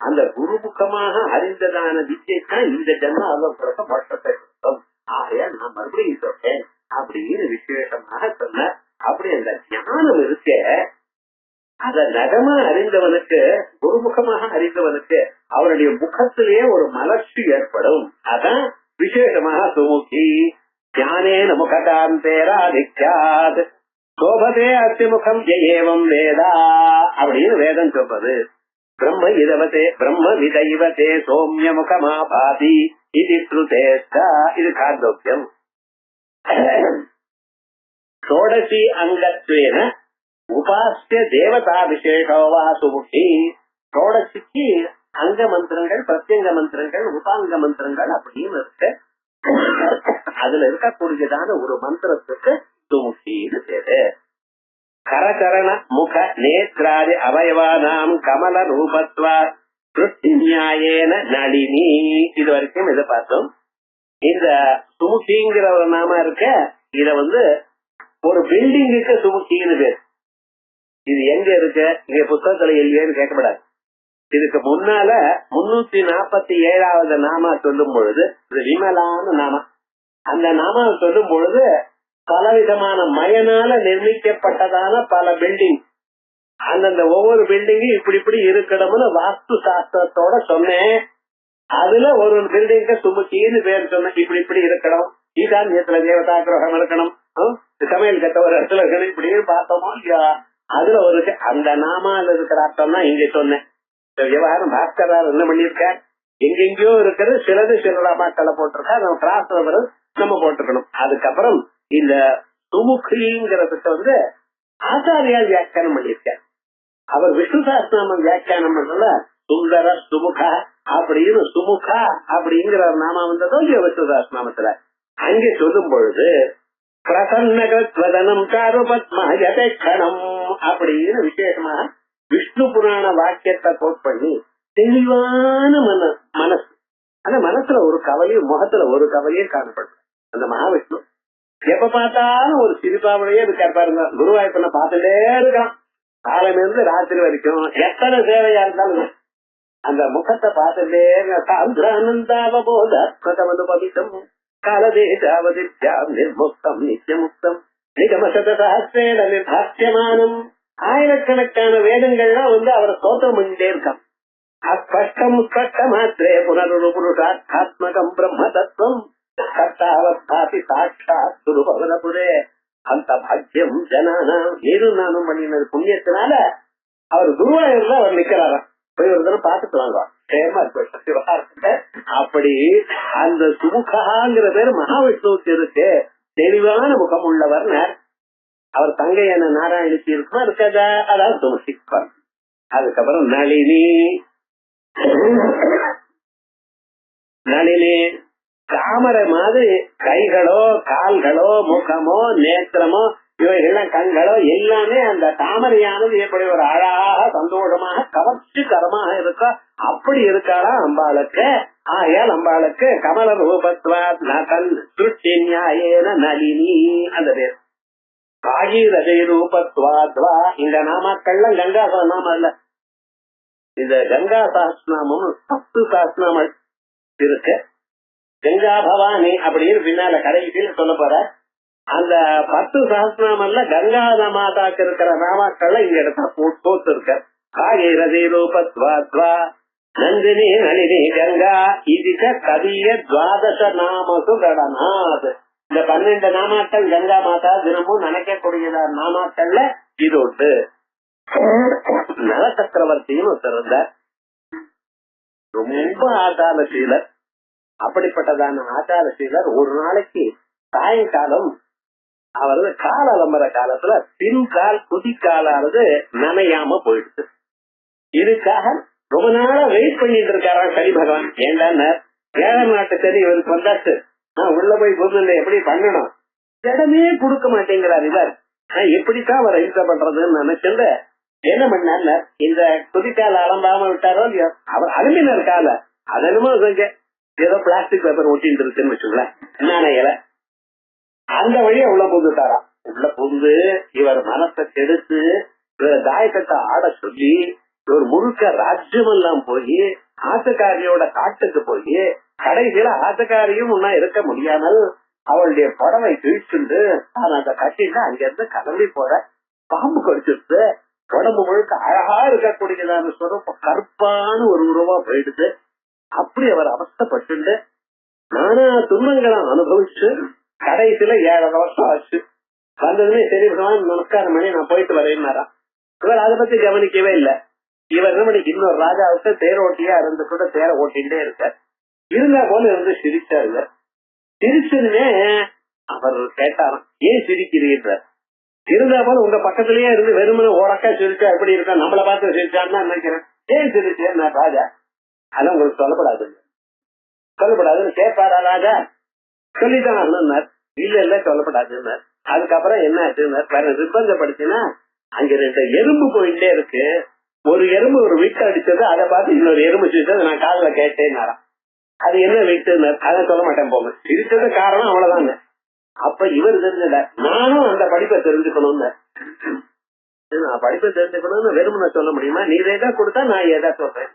அந்த குருமுகமாக அறிந்ததான வித்யைதான் இந்த ஜன்ம அவசரத்தை மோட்சத்தை கொடுத்தோம். ஆகையா நான் மறுபடியும் சொல்றேன் அப்படின்னு விசேஷமாக சொன்ன. அப்படி அந்த ஞானம் இருக்க அத நகமா அறிந்தவனுக்கு குருமுகமாக அறிந்தவனுக்கு அவருடைய முகத்திலேயே ஒரு மலர்ச்சி ஏற்படும். அதான் விசேஷமாக சுமுகி ஞானேன முககாந்தேராதிக்யாத் சோபதே அத்திமுகம் ஏவம் வேதா அப்படின்னு வேதம் சொல்றது. பிரம்ம இதவதே பிரம்ம விதைவதே சோம்ய முகமாபாதி இது ஸ்ருதேஷ்டா. இது காந்தோக்கியம். ஷோடசி அங்கத்வேன உபாசிய தேவதா விசேஷவா சுமுகி. ஷோடசிக்கு அங்க மந்திரங்கள், பிரத்யங்க மந்திரங்கள், உபாங்க மந்திரங்கள் அப்படின்னு இருக்கு. அதுல இருக்கக்கூடியதான ஒரு மந்திரத்துக்கு சுமுகின்னு பேரு. கரகரண முக நேத்ராதி அவயவானாம் கமல ரூபத்வா சிருஷ்டி நியாயேன நளினி. இது வரைக்கும் இதை பார்த்தோம். இந்த சுமுகிங்கிற ஒரு நாம இருக்க, இத ஒரு பில்டிங்குக்கு சுமுகின்னு பேர். இது எங்க இருக்கு, இங்க புத்தகத்துல இல்லையேன்னு கேட்கப்படாது. இதுக்கு முன்னால 347வது நாமா சொல்லும் பொழுது, இது விமலான நாமா. அந்த நாமா சொல்லும் பொழுது பலவிதமான மயனால நிர்மிக்கப்பட்டதான பல பில்டிங், அந்தந்த ஒவ்வொரு பில்டிங்கும் இப்படி இப்படி இருக்கணும்னு வாஸ்து சாஸ்திரத்தோட சொன்னேன். அதுல ஒரு பில்டிங்க சுமுகின்னு பேர் சொன்னேன். இப்படி இப்படி இருக்கணும், ஈசான்யத்துல தேவதா கிரகம் இருக்கணும், சமையல் கட்ட ஒரு இடத்துல இருக்கணும், இப்படின்னு பார்த்தோமோ இல்லையா. அதுல ஒரு அந்த நாமால இருக்கிற அர்த்தம் தான் இங்க சொன்னேன். விவகாரம் பாஸ்கரார் என்ன பண்ணிருக்கார், எங்கெங்கயோ இருக்கிறது சிலது சில நாமாக்களை போட்டிருக்கா, நம்ம கிராஸ் நம்ம போட்டுக்கணும். அதுக்கப்புறம் இந்த சுமுகிங்கிறதுக்கு ஆச்சாரியால் வியாக்கியானம் பண்ணியிருக்கார். அவர் விஷ்ணு சாஸ்திரநாமம் வியாக்கியானம் பண்ணல, சுந்தர சுமுகா அப்படின்னு சுமுகா அப்படிங்கிற நாமா வந்ததோ இல்லையோ விஷ்ணு சாஸ்திரநாமத்துல. அங்கே சொல்லும் பொழுது பிரசன்னகத்வதனம் சாருபத்மயதேக்ஷணம் அப்படின்னு விசேஷமா விஷ்ணு புராண வாக்கியத்தை கோட் பண்ணி தெளிவான மனசு, அந்த மனசுல ஒரு கவலையும் முகத்துல ஒரு கவலையும் காணப்படும். அந்த மகாவிஷ்ணு எப்ப பார்த்தாலும் ஒரு சிரிப்பாவிலேயே இருக்கார் பாருங்க. குருவாயூரப்பனை பார்த்துட்டே இருக்கான், காலம் இருந்து ராத்திரி வரைக்கும். எத்தனை சேவையா இருந்தாலும் அந்த முகத்தை பார்த்துட்டே பவித்தம் காலதேசாவதித்யாம் நிர்முக்தம் நித்தியமுக்தம் நிகமசதசஹஸ்ரேண நிர்பாஸ்யமானம். ஆயிரக்கணக்கான வேதங்கள்லாம் அவரை ஸ்தோத்திரம் பண்ணிட்டே இருக்கான். அஸ்பஷ்டம் ஸ்பஷ்ட மாத்திரே புனருரு புருஷாத்மகம் பிரம்ம தத்துவம் கர்த்தாவஸ்தாபி சாட்சாத் சுரூபவனபுரே அந்த பாக்கியம் ஜனானாம். ஏதும் நானும் பண்ணினது புண்ணியத்தினால அவர் குருவாயூர்ல அவர் நிக்கிறாராம். போய் ஒரு தடவை பாத்துட்டு வாங்க, சேமா இருக்கு. அப்படி அந்த சுமுகாங்கிற பேர் மகாவிஷ்ணுவுக்கு இருக்கு. தெளிவான முகம் உள்ளவர். அவர் தங்கையான நாராயணிக்கு இருக்குமா இருக்காதா, அதாவது சுமுகிப்பார். அதுக்கப்புறம் நளினி. நளினி தாமரை மாதிரி கைகளோ கால்களோ முகமோ நேத்திரமோ இவைகள்லாம் கண்களோ எல்லாமே அந்த தாமரையானது எப்படி ஒரு அழகாக சந்தோஷமாக கவர்ச்சிகரமாக இருக்கோ அப்படி இருக்காளா அம்பாளுக்கு. ஆயால் அம்பாளுக்கு கமல ரூபத்வா நகல் சிருஷ்டி நியாயேன நளினி அந்த பேர். பாகீரதை ரூபத்வாத்வா. இந்த நாமாக்கள்லாம் கங்கா நாமம் இல்ல, இந்த கங்கா சாஸ்திரநாமம் 10 சாஸ்திரநாமல் இருக்கு. கங்கா பவானி அப்படின்னு பின்னால கடைசியில் சொல்ல போற அந்த 10 சஹஸ்ரநாமல்ல கங்கா மாதாக்கு இருக்கிற நாமாக்கள்ல இங்க இடத்துல போட்டு இருக்க. பாகீரதி ரூபத்வாத்வா நந்தினி நளினி கங்கா இதுக்க கதிய துவாதச நாமசு கடனாது. இந்த 12 நாமாக்கள் கங்கா மாதா தினமும் நினைக்கக்கூடிய நாமாக்கள்ல இது ஒட்டு. நல சக்கரவர்த்தியும் ஒருத்தர் ரொம்ப ஆச்சாரசீலர். அப்படிப்பட்டதான ஆச்சாரசீலர் ஒரு நாளைக்கு சாயங்காலம் அவரது கால அலம்பர காலத்துல பின்கால் குதிக்காலானது நனையாம போயிடுச்சு. இதுக்காக ரொம்ப நாளா வெயிட் பண்ணிட்டு இருக்காரா சனி பகவான். ஏண்டான 7 நாட்டு சனி இவருக்கு வந்தாச்சு, நான் உள்ள போய் பொருள் எப்படி பண்ணணும், இடமே கொடுக்க மாட்டேங்கிறார் இவர். எப்படித்தான் அவரை ஹிம்சை பண்றதுன்னு நினைச்சுட்டு என்ன பண்ணார், இந்த குதிக்கால அலம்பாம விட்டாரோ இல்லையோ அவர் அலுமினர் கால அதனுமோ ஏதோ பிளாஸ்டிக் பேப்பர் ஒட்டிட்டு இருக்குன்னு வச்சுங்களேன், நாணயல அந்த வழியா உள்ள புகுந்துட்டாரா. உள்ள புகுந்து இவர் மனசை கெடுத்து தாயக்கட்டை ஆட சொல்லி இவர் முழுக்க ராஜ்யம் எல்லாம் போய் ஆத்துக்காரியோட காட்டுக்கு போய் கடைசியில ஆத்துக்காரியும் ஒன்னா இருக்க முடியாமல் அவளுடைய புடவை கிழிச்சுண்டு நான் அந்த கட்டில அங்க இருந்து கிளம்பி போற பாம்பு கடிச்சிட்டு உடம்பு முழுக்க அழகா இருக்கக்கூடியதான சொரூபம் கருப்பான ஒரு உருவா போயிடுது. அப்படி அவர் அவஸ்தப்பட்டு நானா துன்பங்களை அனுபவிச்சு கடைசியில 7 வருஷம் ஆச்சு. வந்ததுமே சரி நமஸ்காரம் பண்ணி நான் போயிட்டு வரேன்னாராம். இவர் அதை பத்தி கவனிக்கவே இல்லை. இவர் என்ன பண்ணி இன்னொரு ராஜாவுக்கு தேரோட்டியா இருந்து கூட தேர ஓட்டிகிட்டே இருக்கார். இருந்தா போல இருந்து சிரிச்சாரு. சிரிச்சதுமே அவர் கேட்டாராம், ஏன் சிரிக்கிறீர்கள்? இருந்தா போல உங்க பக்கத்திலேயே இருந்து வெறுமனே உறக்க சிரிச்சா எப்படி இருக்கா, நம்மளை பார்த்து சிரிச்சான்னு நினைக்கிறேன். ஏன் சிரிச்சேன் ராஜா? அதான் உங்களுக்கு சொல்லப்படாதுன்னு கேட்பாரா ராஜா? சொல்லிதான் இல்ல சொல்லப்படாதுன்னு. அதுக்கப்புறம் என்ன ஆச்சுன்னு வேற நிர்பந்தப்படுத்தினா, அங்க 2 எறும்பு போயிட்டே இருக்கு. ஒரு எறும்பு ஒரு விட்டு அடிச்சது, அதை பார்த்து இன்னொரு எறும்பு சிரிச்சது நான் காதுல கேட்டேன்னாராம். அது என்ன விட்டுன்னு அதை சொல்ல மாட்டேன் போங்க, சிரிச்சது காரணம் அவ்வளவுதாங்க. அப்ப இவர் தெரிஞ்சத நானும் அந்த படிப்பை தெரிஞ்சுக்கணும்னு, நான் படிப்பை தெரிஞ்சுக்கணும்னு வெறுமனை சொல்ல முடியுமா? நீ ஏதா கொடுத்தா நான் ஏதா சொல்றேன்.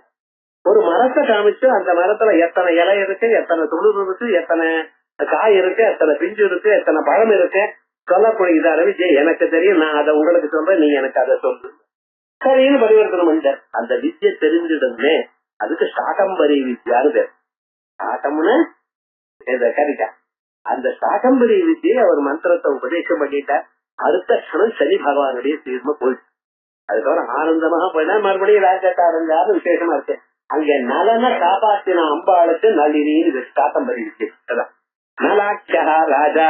ஒரு மரத்தை காமிச்சு அந்த மரத்துல எத்தனை இலை இருக்கு, எத்தனை துளிர் இருக்கு, எத்தனை காய் இருக்கு, எத்தனை பிஞ்சு இருக்கு, எத்தனை பழம் இருக்கு சொல்லக்கூடிய அளவு எனக்கு தெரியும், நான் அதை உங்களுக்கு சொல்றேன், நீ எனக்கு அதை சொல்லு. சரின்னு பரிவர்த்தனம் பண்ணிட்டார். அந்த வித்தியை தெரிஞ்சிடுமே, அதுக்கு சாகம்பரி வித்யான்னு பேர். சாகம்னு கரிக்கா. அந்த சாகம்பரி வித்தியை அவர் மந்திரத்தை உபதேசம் பண்ணிட்டார். அடுத்த கணம் சனி பகவானுடைய தீர்மை போயிடுச்சு. அதுக்கப்புறம் ஆனந்தமாக போயினா மறுபடியும் ராஜகாரங்காவது விசேஷமா இருக்கு. அங்க நலனை காப்பாத்தின அம்பாளுக்கு நளினின்னு சாகம்பரி வித்தியை. நலாக்கியா ராஜா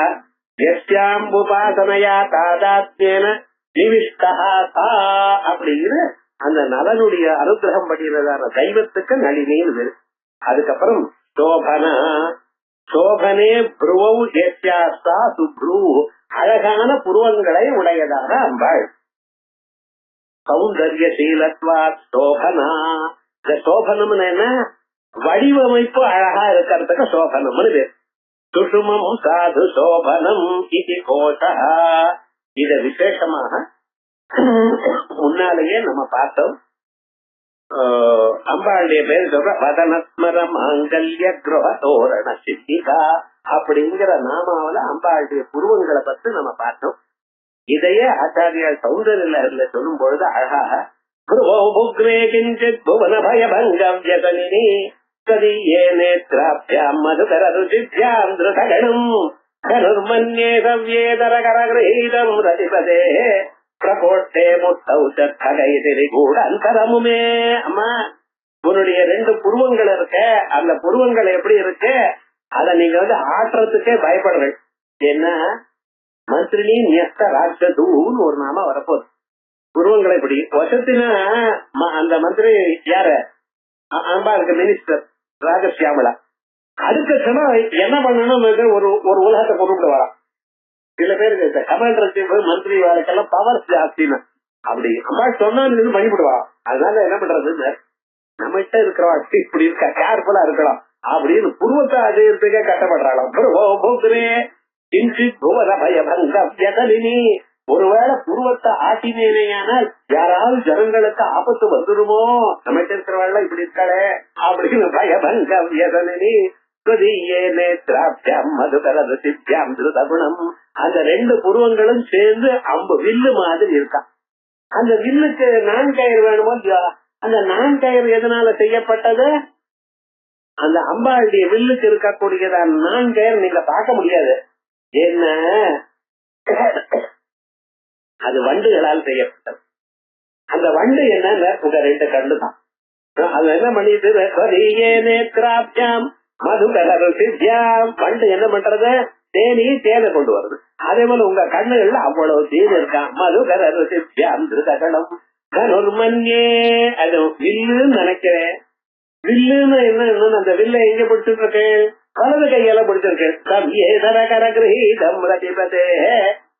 எஸ்யாம் உபாசனையா தாதாத்யேன நிவிஷ்டா அப்படிங்கிற அந்த நலனுடைய அனுகிரகம் பண்ணுறதான தெய்வத்துக்கு நளினின்னு பேரு. அதுக்கப்புறம் சோபனா, சோபனே புருவௌ எஸ்யாஸ்தா சுப்ரூ, அழகான புருவங்களை உடையதான அம்பாள். சௌந்தர்யசீலத்வா சோபனா, இந்த சோபனம்னு என்ன, வடிவமைப்பு அழகா இருக்கிறதுக்கு சோபனம்னு பேர். சுஷுமம் சாது சோபனம் இது கோஷா. இத விசேஷமாக முன்னாலேயே நம்ம பார்த்தோம். அம்பாளுடைய பேர் சொல்ற வதனஸ்மர மாங்கல்ய கிரக தோரண சித்திகா அப்படிங்கிற நாமாவில அம்பாளுடைய புருவங்களை பத்தி நம்ம பார்த்தோம். இதையே ஆச்சாரியால் சௌந்தர்யில சொல்லும் பொழுது அழகாக புவன பயபங்கவ்யகலினி ததீயே நேத்ராப்யாம் மதுகர ருசிப்யாம் திருதகணம் கனுர்மன்யே சவ்யேதர கரகிரஹீதம் ரதிபதே பிரகோஷ்டே முத்தௌச்சகை கூட அந்தரமுமே. அம்மா, உன்னுடைய 2 புருவங்கள் இருக்க, அந்த புருவங்கள் எப்படி இருக்கு, அத நீங்க ஆட்டுறதுக்கே பயப்படுறீங்க. ஏன்னா மந்திரினி நியஸ்த ராஜதூன்னு ஒரு நாம வரப்போகுது. புருவங்களை இப்படி வசத்தினா அந்த மந்திரி யாரு, அம்பாளுக்கு மினிஸ்டர் ராஜசியாமலா. அடுத்த கணம் என்ன பண்ணணும், ஒரு உலகத்தை பொருள் வரான். சில பேருக்கு கமாண்டர் சீஃப் மந்திரி வேலைக்கெல்லாம் பவர் ஜாஸ்தின்னு அப்படி அம்பாள் சொன்னா பண்ணிவிடுவா. அதனால என்ன பண்றது, நம்ம கிட்ட இருக்கிறவா இப்படி இருக்க கேர்ஃபுல்லா இருக்கலாம் அப்படின்னு புருவத்தை அஜயத்துக்கே கட்டப்படுறாளாம். ஒருவேளை புருவத்தை ஆட்டினேனால் யாராவது ஜனங்களுக்கு ஆபத்து வந்துடுமோ, நம்ம கிட்ட இருக்கிறவாள் இப்படி இருக்காளே அப்படின்னு பயபங்கி அந்த 2 புருவங்களும் சேர்ந்து அம்பு வில்லு மாதிரி இருக்கான். அந்த வில்லுக்கு நான்கயிறு வேணுமோ இல்லையா, அந்த நான்கயிறு எதனால செய்யப்பட்டது, அந்த அம்பாளுடைய வில்லுக்கு இருக்கக்கூடியதான் நான்கயிறு நீங்க பார்க்க முடியாது. என்ன, அது வண்டுகளால் செய்யப்பட்டது. அந்த வண்டு என்ன, உங்க 2 கண்ணு தான். அது என்ன பண்ணிட்டு வண்டு என்ன பண்றது, தேனை கொண்டு வருது. அதே போல உங்க கண்ணுகள்ல அவ்வளவு தேன் இருக்கான். மதுகரே அது வில்லுன்னு நினைக்கிறேன். வில்லுன்னு என்ன, அந்த வில்ல எங்க பிடிச்சிட்டு இருக்கேன், வலது கையால பிடிச்சிருக்கேன்.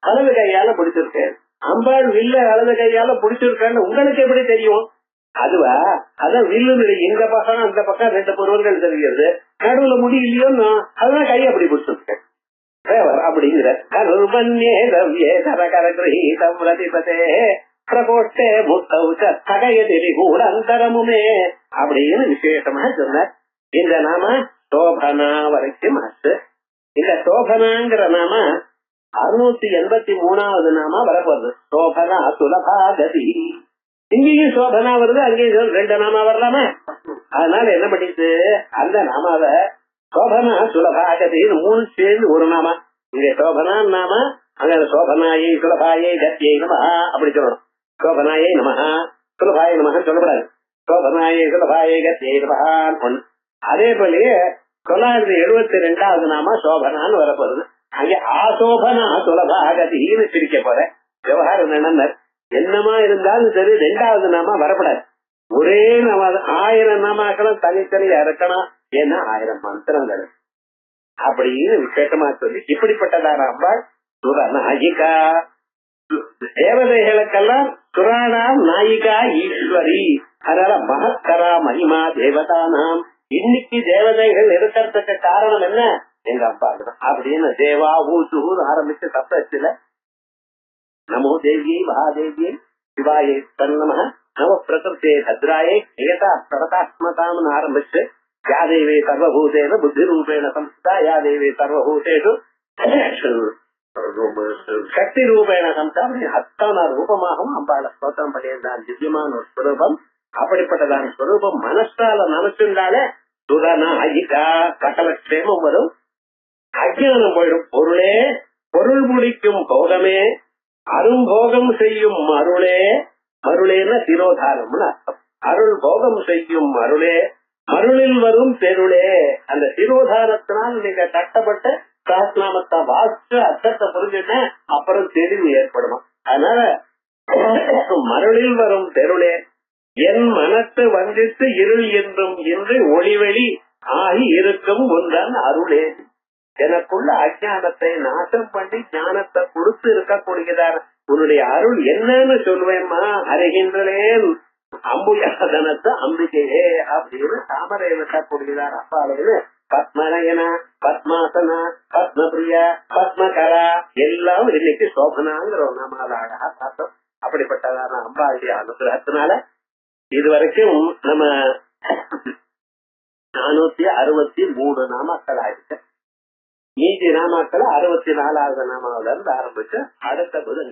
வலது கையால பிடிச்சிருக்கேன். அம்பாள் வில்ல வலது கையால பிடிச்சிருக்கேன்னு உங்களுக்கு எப்படி தெரியும்? அதுவா, அதான் வில்லு இந்த பக்கம் அந்த பக்கம் 2 புருவங்கள் தெரிகிறது, நடுவுல முடியலையோன்னு அதுதான் கையை அப்படி பிடிச்சிருக்கேன் அப்படிங்கிற பிரகோஷ்டே முத்தௌச்சகை கூட அந்தரமுமே அப்படின்னு விசேஷமா சொன்னார். இந்த நாம சோபனா வரைக்கும் ஆச்சு. இந்த சோபனாங்கிற நாம 683வது நாம வரப்போகுது. சோபனா சுலபாகதி. இங்கேயும் சோபனா வருது, அங்கேயும் 2 நாமா வரலாமா? அதனால என்ன பண்ணிட்டு அந்த நாமாவ சோபனா சுலபாகதின்னு 3 சேர்ந்து ஒரு நாமா. இங்க சோபனா நாம, அங்க சோபனாயை சுலபாயை கத்தியை நமஹா அப்படி சொல்லணும். சோபனாயை நமஹா சுலபாயை நமஹான்னு சொல்லக்கூடாது. சோபனாயை சுலபாயை கத்தியை நமஹான்னு ஒண்ணு. அதே போலயே 972வது நாமா சோபனான்னு வரப்போறது. அங்கே ஆசோபனா சுலபாகதின்னு பிரிக்க போறேன். விவகாரம் என்னன்னா என்னமா இருந்தாலும் சரி 2வது நாமா வரப்படாது. ஒரே நாம 1000 நாமாக்களும் தனித்தனியா இருக்கணும். ஏன்னா 1000 மந்திரங்கள் அப்படின்னு விசேஷமா சொல்லி இப்படிப்பட்டதான அம்பாள் சுரநாயிகா. தேவதைகளுக்கெல்லாம் சுராணாம் நாயிகா ஈஸ்வரி. அதனால மகத்தரா மகிமா தேவதானாம். இன்னைக்கு தேவதைகள் இருக்கிறதுக்கு காரணம் என்ன? எங்க அப்பா அப்படின்னு தேவா ஊசுன்னு ஆரம்பிச்சு சப்தத்துல நமோ தேவியை மகாதேவியை சிவாயை தன்னம நம பிரகிருத்தே பத்ராயை ஏதா பிரதாத்மதாம்னு ஆரம்பிச்சு யாதேவே சர்வபூதேன புத்தி ரூபேண சம்ஸ்தா யாதேவே சர்வபூதேஷு சக்தி ரூபேண சம்ஸ்தா அத்தனை ரூபமாகவும் அம்பாளை ஸ்தோத்திரம் பண்ணியிருந்தான். திவ்யமான ஒரு ஸ்வரூபம். அப்படிப்பட்டதான ஸ்வரூபம் மனசால நினைச்சிருந்தாலே சுரநாயிகா சகல க்ஷேமம் வரும். அஜ்ஞானம் போயிடும். பொருளே பொருள் முடிக்கும் போகமே அரும்போகம் செய்யும் அருளே. மருளேன திரோதாரம்னு அர்த்தம். அருள் போகம் செய்யும் அருளே மருளில் வரும் தெருளே. அந்த திரோதாரத்தினால் நீங்க கட்டப்பட்ட சாஸ்நாமத்தை வாசிச்சு அர்த்தத்தை புரிஞ்சுட்ட அப்புறம் தெளிவு ஏற்படுமா. அதனால மருளில் வரும் தெருளே என் மனத்து வந்தித்து இருள் என்றும் இன்று ஒளிவெளி ஆகி இருக்கும் ஒன்றான் அருளே. எனக்குள்ள அஜானத்தை நாசம் பண்ணி ஞானத்தை கொடுத்து இருக்கக்கூடியதான உன்னுடைய அருள் என்னன்னு சொல்லுவேம்மா. அறிகின்றேன் அம்புயாதனத்தை அம்பிகையே அப்படின்னு தாமரை விட்டக்கூடியதான அப்பாலேன்னு பத்மநயனா பத்மாசனா பத்மபிரியா பத்மகரா எல்லாம் இன்னைக்கு சோபனாங்கிற ஒரு நாமால அழகா பார்த்தோம். அப்படிப்பட்டதான அம்பாளுடைய அனுகிரகத்தினால இதுவரைக்கும் நம்ம 463 நாமாக்கள் ஆயிடுச்சு. மீதி நாமாக்களை 64வது நாமாவில இருந்து ஆரம்பிச்சு அடுத்த புதன்